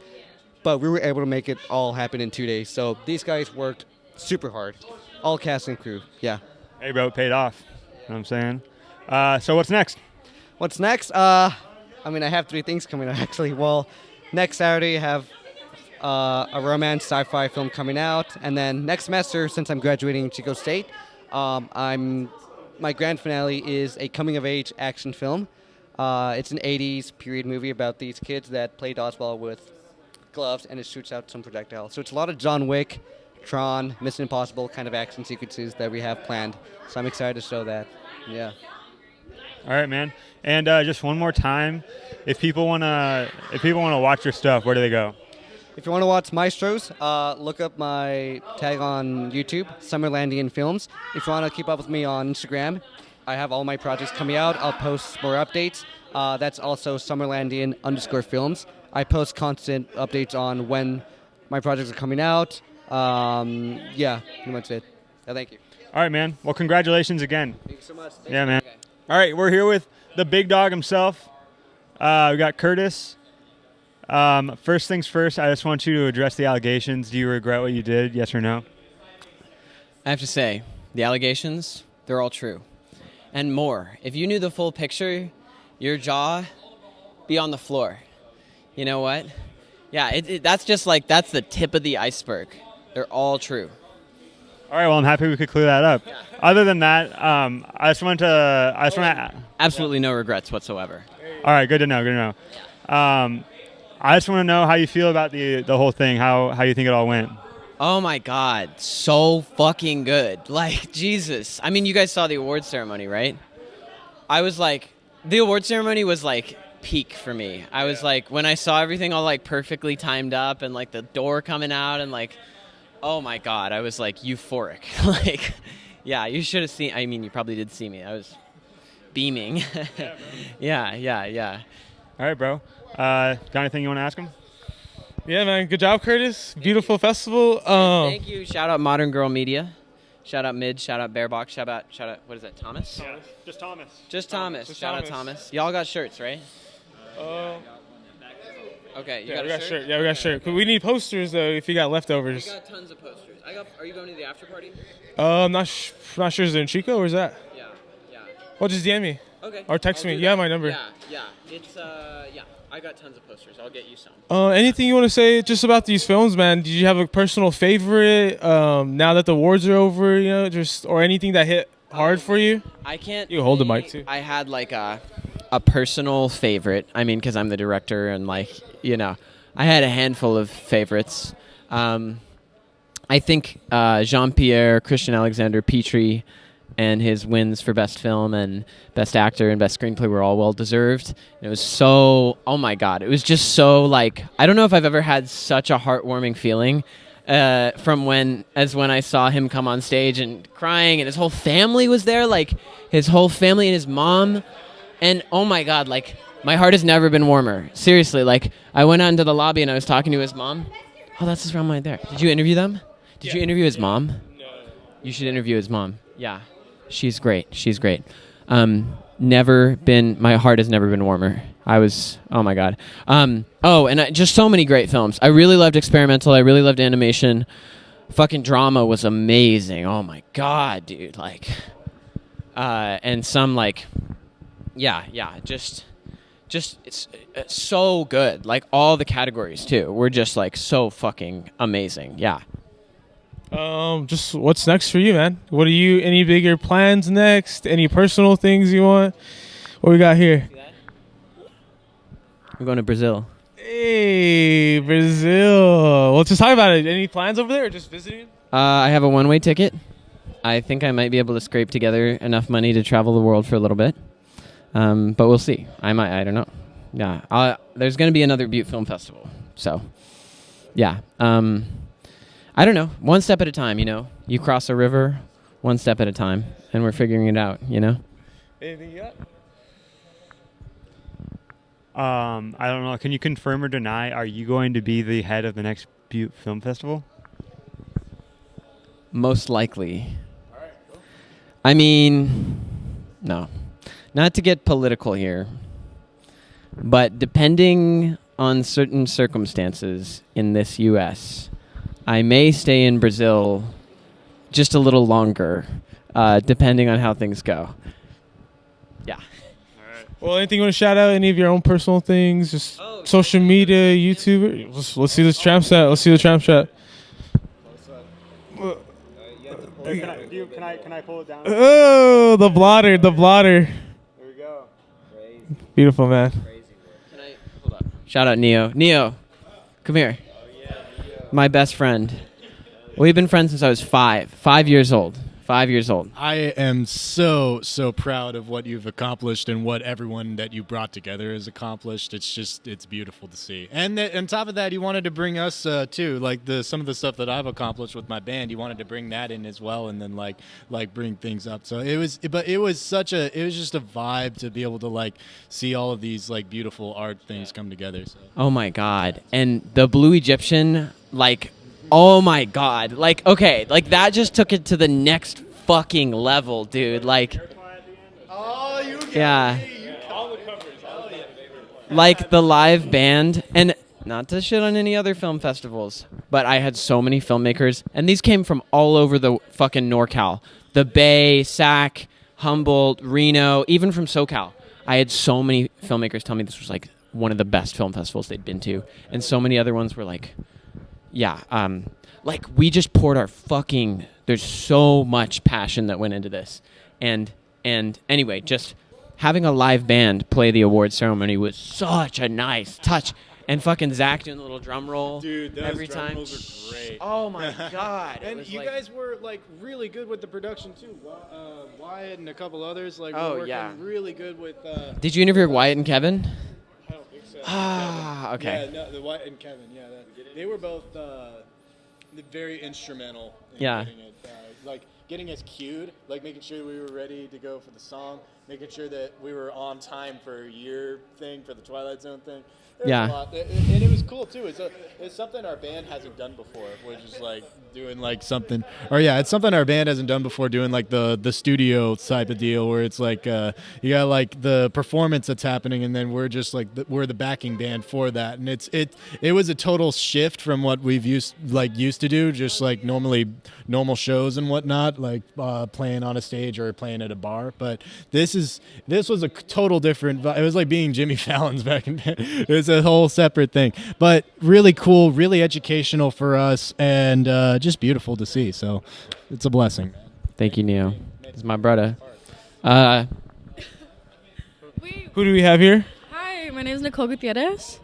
but we were able to make it all happen in 2 days. So these guys worked super hard. All cast and crew, yeah. Hey, bro, it paid off. You know what I'm saying? So what's next? What's next? I have 3 things coming up, actually. Well, next Saturday, I have a romance sci-fi film coming out. And then next semester, since I'm graduating Chico State, my grand finale is a coming-of-age action film. It's an 80s period movie about these kids that play dodgeball with gloves, and it shoots out some projectiles. So it's a lot of John Wick, Tron, Mission Impossible kind of action sequences that we have planned. So I'm excited to show that. Yeah. All right, man. And just one more time, if people wanna watch your stuff, where do they go? If you want to watch Maestros, look up my tag on YouTube, Summerlandian Films. If you want to keep up with me on Instagram, I have all my projects coming out. I'll post more updates. That's also Summerlandian_films. I post constant updates on when my projects are coming out. Yeah, pretty much it. Thank you. All right, man. Well, congratulations again. Thank you so much. Thanks Yeah, for man. having me. All right, we're here with the big dog himself. We got Curtis. First things first, I just want you to address the allegations. Do you regret what you did, yes or no? I have to say, the allegations, they're all true. And more. If you knew the full picture, your jaw be on the floor. You know what? Yeah, that's just like, that's the tip of the iceberg. They're all true. All right, well, I'm happy we could clear that up. Other than that, I just want to... Absolutely no regrets whatsoever. All right, good to know, good to know. I just want to know how you feel about the whole thing, how you think it all went. Oh my God, so fucking good. Like, Jesus. I mean, you guys saw the award ceremony, right? I was like, the award ceremony was like peak for me. I was like, when I saw everything all like perfectly timed up and like the door coming out and like, oh my God, I was like euphoric. Like, yeah, you should have seen, I mean, you probably did see me. I was beaming. Yeah. All right, bro. Got anything you want to ask him? Yeah, man. Good job, Curtis. Beautiful festival. Thank you. Shout out Modern Girl Media. Shout out Mid. Shout out Bearbox. Shout out. What is that? Thomas. Yeah, just Thomas. Just Thomas. Just Shout Thomas. out Thomas. Y'all got shirts, right? Okay. Yeah, we got a shirt. Yeah, we got a shirt. We need posters though. If you got leftovers. We got tons of posters. Are you going to the after party? I'm not sure. Is it in Chico or is that? Yeah. Well, just DM me. Okay. Or text I'll me. do You have that. my number. Yeah. It's yeah. I got tons of posters. I'll get you some. Anything you want to say just about these films, man? Did you have a personal favorite? Now that the awards are over, you know, just or anything that hit hard for you? I can't. You hold the mic too. I had like a personal favorite. I mean, because I'm the director and like, you know, I had a handful of favorites. I think Jean-Pierre, Christian Alexander Petrie, and his wins for Best Film and Best Actor and Best Screenplay were all well-deserved. It was so, oh my God, it was just so like, I don't know if I've ever had such a heartwarming feeling when I saw him come on stage and crying and his whole family was there, like his whole family and his mom. And oh my God, like my heart has never been warmer. Seriously, like I went out into the lobby and I was talking to his mom. Oh, that's his mom right there. Did you interview them? Did you interview his mom? No. You should interview his mom. Yeah. She's great. My heart has never been warmer. Oh my God. Just so many great films. I really loved experimental. I really loved animation. Fucking drama was amazing. Oh my God, dude. Like, and some like, just it's so good. Like all the categories too were just like so fucking amazing. Yeah. Just what's next for you, man? Any bigger plans next? Any personal things you want? What we got here? We're going to Brazil. Hey, Brazil. Well, just talk about it. Any plans over there or just visiting? I have a one-way ticket. I think I might be able to scrape together enough money to travel the world for a little bit. But we'll see. I don't know. Yeah. There's going to be another Butte Film Festival. So, yeah. I don't know. One step at a time, you know. You cross a river, one step at a time, and we're figuring it out, you know. Anything you got? I don't know. Can you confirm or deny? Are you going to be the head of the next Butte Film Festival? Most likely. All right, cool. I mean, no. Not to get political here, but depending on certain circumstances in this U.S., I may stay in Brazil just a little longer, depending on how things go. Yeah. Well, anything you want to shout out? Any of your own personal things? Just social media, YouTube? Let's see this tramp set. Let's see the tramp set. Can I pull it down? Oh, the blotter. There we go. Beautiful, man. Hold up. Shout out Neo. Neo, come here. My best friend. We've been friends since I was 5 years old. 5 years old. I am so proud of what you've accomplished and what everyone that you brought together has accomplished. It's beautiful to see. And on top of that, you wanted to bring us too, like some of the stuff that I've accomplished with my band. You wanted to bring that in as well, and then like bring things up. So it was just a vibe to be able to like see all of these like beautiful art things come together. So. Oh my God! And the Blue Egyptian, like. Oh my God. Like, okay, like that just took it to the next fucking level, dude. Like, yeah. Like the live band, and not to shit on any other film festivals, but I had so many filmmakers, and these came from all over the fucking NorCal. The Bay, Sac, Humboldt, Reno, even from SoCal. I had so many filmmakers tell me this was like one of the best film festivals they'd been to, and so many other ones were like, yeah, like we just poured our fucking, there's so much passion that went into this. And anyway, just having a live band play the award ceremony was such a nice touch. And fucking Zach doing the little drum roll. Dude, those every drum time. rolls are great. Oh my God. And you guys were like really good with the production too. Wyatt and a couple others were working really good with. Did you interview Wyatt and Kevin? I don't think so. Ah, okay. Yeah, no, the Wyatt and Kevin. Yeah, they were both very instrumental in getting it, getting us cued, like making sure we were ready to go for the song, making sure that we were on time for your thing, for the Twilight Zone thing. There was a lot. And it was cool too. It's something our band hasn't done before, which is like doing like something, it's something our band hasn't done before, doing like the studio type of deal where it's like you got like the performance that's happening, and then we're just like we're the backing band for that, and it was a total shift from what we've used to do, just like normal shows and whatnot, like playing on a stage or playing at a bar. But this was a total different. It was like being Jimmy Fallon's back in. It's a whole separate thing, but really cool, really educational for us, and just beautiful to see. So it's a blessing. Thank you, Neo. It's my brother. Who do we have here? Hi, my name is Nicole Gutierrez.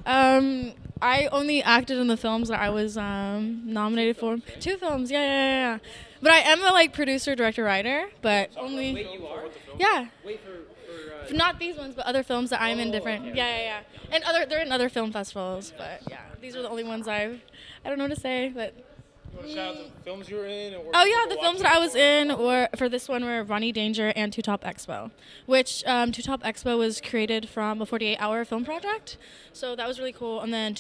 I only acted in the films that I was nominated for. 2 films, yeah. But I am a producer, director, writer, but only. Wait, you are? Yeah. Wait for not these ones, but other films that I'm in different. Okay. Yeah. And they're in other film festivals, but yeah, these are the only ones I don't know what to say, but. You want to shout out the films you were in? The films that I was in for this one were Ronnie Danger and Two Top Expo, which Two Top Expo was created from a 48-hour film project, so that was really cool. And then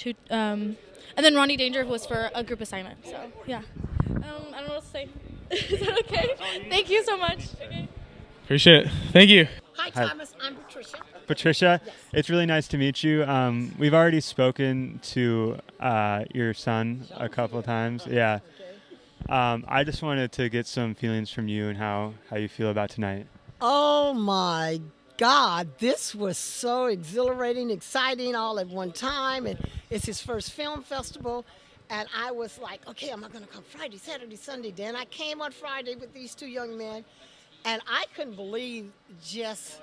Ronnie Danger was for a group assignment. So yeah, I don't know what to say. Is that okay? Thank you so much. Okay. Appreciate it. Thank you. Hi, Thomas. I'm Patricia. Patricia, it's really nice to meet you. We've already spoken to your son a couple of times. Yeah. I just wanted to get some feelings from you and how you feel about tonight. Oh my God, this was so exhilarating, exciting all at one time. And it's his first film festival. And I was like, okay, am I going to come Friday, Saturday, Sunday? Then I came on Friday with these 2 young men. And I couldn't believe just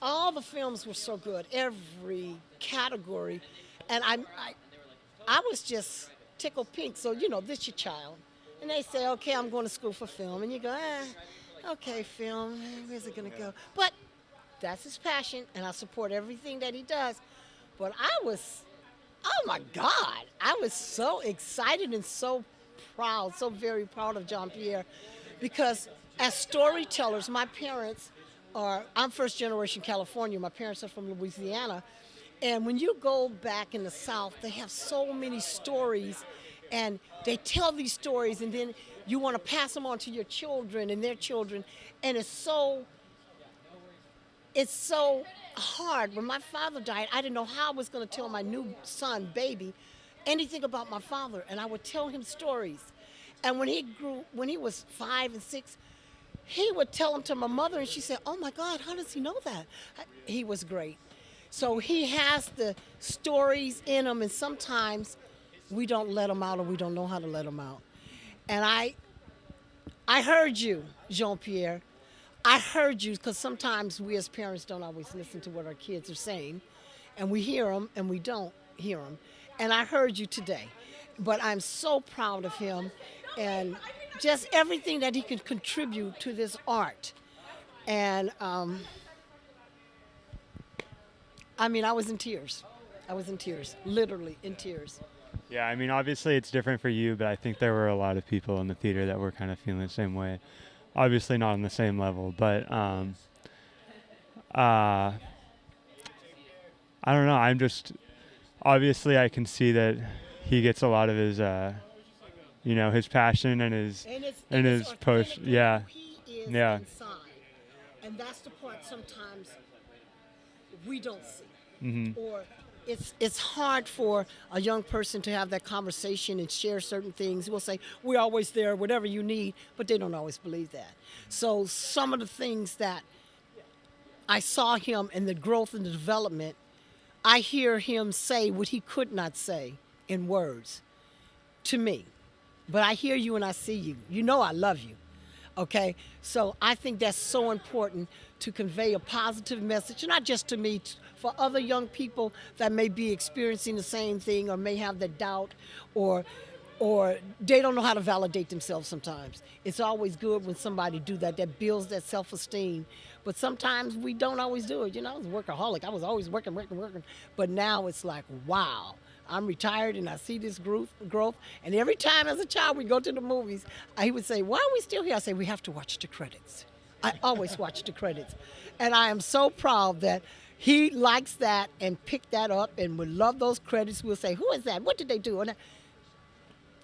all the films were so good, every category. And I was just tickled pink. So, this your child. And they say, okay, I'm going to school for film. And you go, okay, film, where's it going to go? But that's his passion, and I support everything that he does. But oh my God, I was so excited and so proud, so very proud of Jean-Pierre, because as storytellers, my parents I'm first generation California. My parents are from Louisiana. And when you go back in the South, they have so many stories, and they tell these stories, and then you want to pass them on to your children and their children. And it's so hard. When my father died, I didn't know how I was going to tell my new son, baby, anything about my father. And I would tell him stories. And when he was 5 and 6, he would tell them to my mother, and she said, oh my God, how does he know that? He was great. So he has the stories in him, and sometimes we don't let them out, or we don't know how to let them out. And I heard you, Jean-Pierre. I heard you, because sometimes we as parents don't always listen to what our kids are saying, and we hear them and we don't hear them. And I heard you today. But I'm so proud of him, and just everything that he can contribute to this art. And I mean, I was in tears. I was in tears, literally in tears. Yeah, I mean, obviously it's different for you, but I think there were a lot of people in the theater that were kind of feeling the same way. Obviously not on the same level, but I don't know. I'm just obviously I can see that he gets a lot of his his passion and his post. Yeah, yeah. Inside. And that's the part sometimes we don't see. Mm-hmm. Or it's hard for a young person to have that conversation and share certain things. We'll say, we're always there, whatever you need, but they don't always believe that. So some of the things that I saw him in the growth and the development, I hear him say what he could not say in words to me. But I hear you and I see you. You know I love you. Okay? So I think that's so important to convey a positive message, not just to me, for other young people that may be experiencing the same thing or may have the doubt or they don't know how to validate themselves sometimes. It's always good when somebody do that builds that self-esteem. But sometimes we don't always do it. You know, I was a workaholic. I was always working. But now it's like, wow, I'm retired and I see this growth. And every time as a child we go to the movies, he would say, why are we still here? I say, we have to watch the credits. I always watch the credits. And I am so proud that he likes that and picked that up and would love those credits. We'll say, who is that? What did they do? And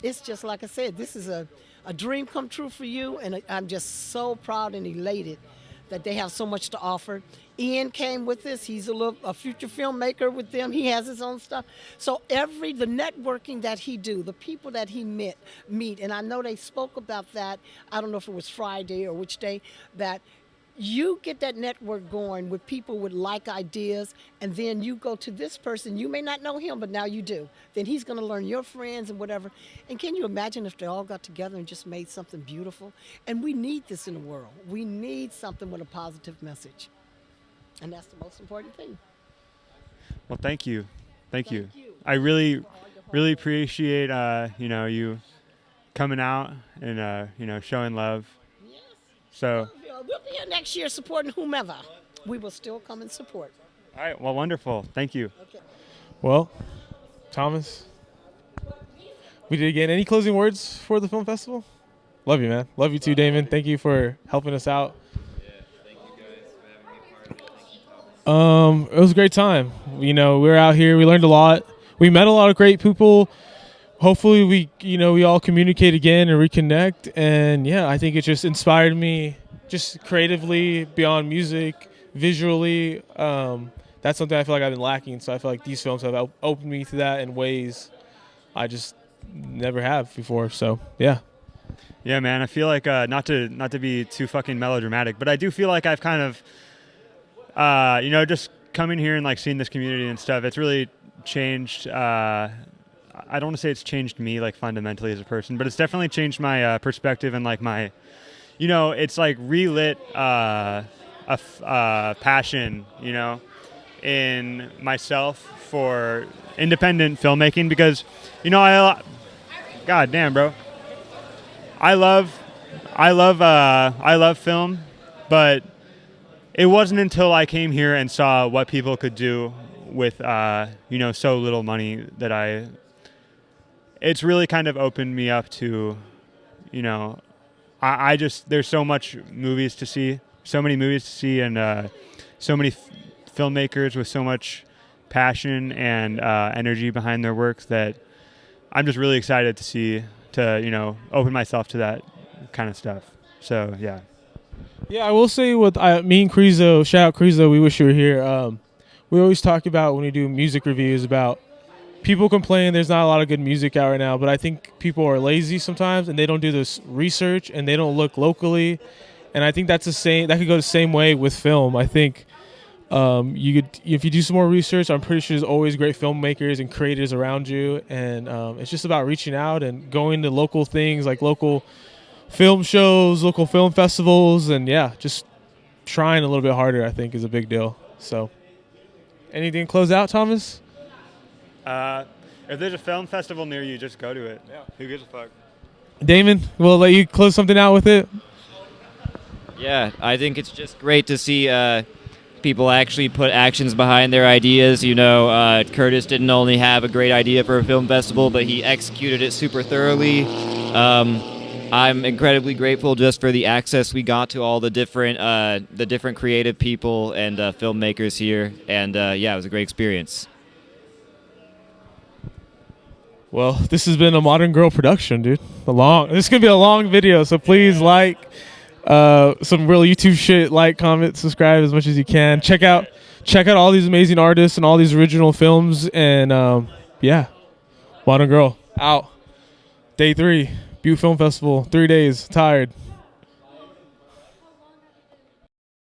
it's just like I said, this is a dream come true for you. And I'm just so proud and elated that they have so much to offer. Ian came with us. He's a future filmmaker with them. He has his own stuff. So the networking that he do, the people that he meet, and I know they spoke about that, I don't know if it was Friday or which day, that you get that network going with people with like ideas, and then you go to this person. You may not know him, but now you do. Then he's going to learn your friends and whatever. And can you imagine if they all got together and just made something beautiful? And we need this in the world. We need something with a positive message. And that's the most important thing. Well, thank you. Thank you. I really appreciate you coming out and showing love. Yes. So We'll be here next year supporting whomever. We will still come and support. all right, well, wonderful. Thank you. Okay. Well, Thomas, we did again. Any closing words for the film festival? Love you, man. Love you too, Damon. Thank you for helping us out. It was a great time. We were out here. We learned a lot. We met a lot of great people. Hopefully we all communicate again and reconnect. And yeah, I think it just inspired me just creatively, beyond music, visually. That's something I feel like I've been lacking. So I feel like these films have opened me to that in ways I just never have before. So yeah. Yeah, man. I feel like not to be too fucking melodramatic, but I do feel like I've kind of just coming here and like seeing this community and stuff, it's really changed. I don't want to say it's changed me like fundamentally as a person, but it's definitely changed my perspective and like my, it's like relit a passion, in myself for independent filmmaking because, God damn, bro. I love film, but it wasn't until I came here and saw what people could do with, so little money that it's really kind of opened me up to, I just, there's so many movies to see and so many filmmakers with so much passion and energy behind their works that I'm just really excited to open myself to that kind of stuff. So, yeah. Yeah, I will say with me and Crizo, shout out Crizo, we wish you were here. We always talk about when we do music reviews about people complain there's not a lot of good music out right now, but I think people are lazy sometimes and they don't do this research and they don't look locally. And I think that could go the same way with film. I think if you do some more research, I'm pretty sure there's always great filmmakers and creators around you. And it's just about reaching out and going to local things like local film shows, local film festivals, and yeah, just trying a little bit harder, I think, is a big deal. So, anything to close out, Thomas? If there's a film festival near you, just go to it. Yeah. Who gives a fuck? Damon, we'll let you close something out with it. Yeah, I think it's just great to see people actually put actions behind their ideas. You know, Curtis didn't only have a great idea for a film festival, but he executed it super thoroughly. I'm incredibly grateful just for the access we got to all the different creative people and filmmakers here, and yeah, it was a great experience. Well, this has been a Modern Girl production, dude. This is gonna be a long video, so please like some real YouTube shit. Like, comment, subscribe as much as you can. Check out all these amazing artists and all these original films. And yeah, Modern Girl out. Day 3, Butte Film Festival. 3 days. Tired.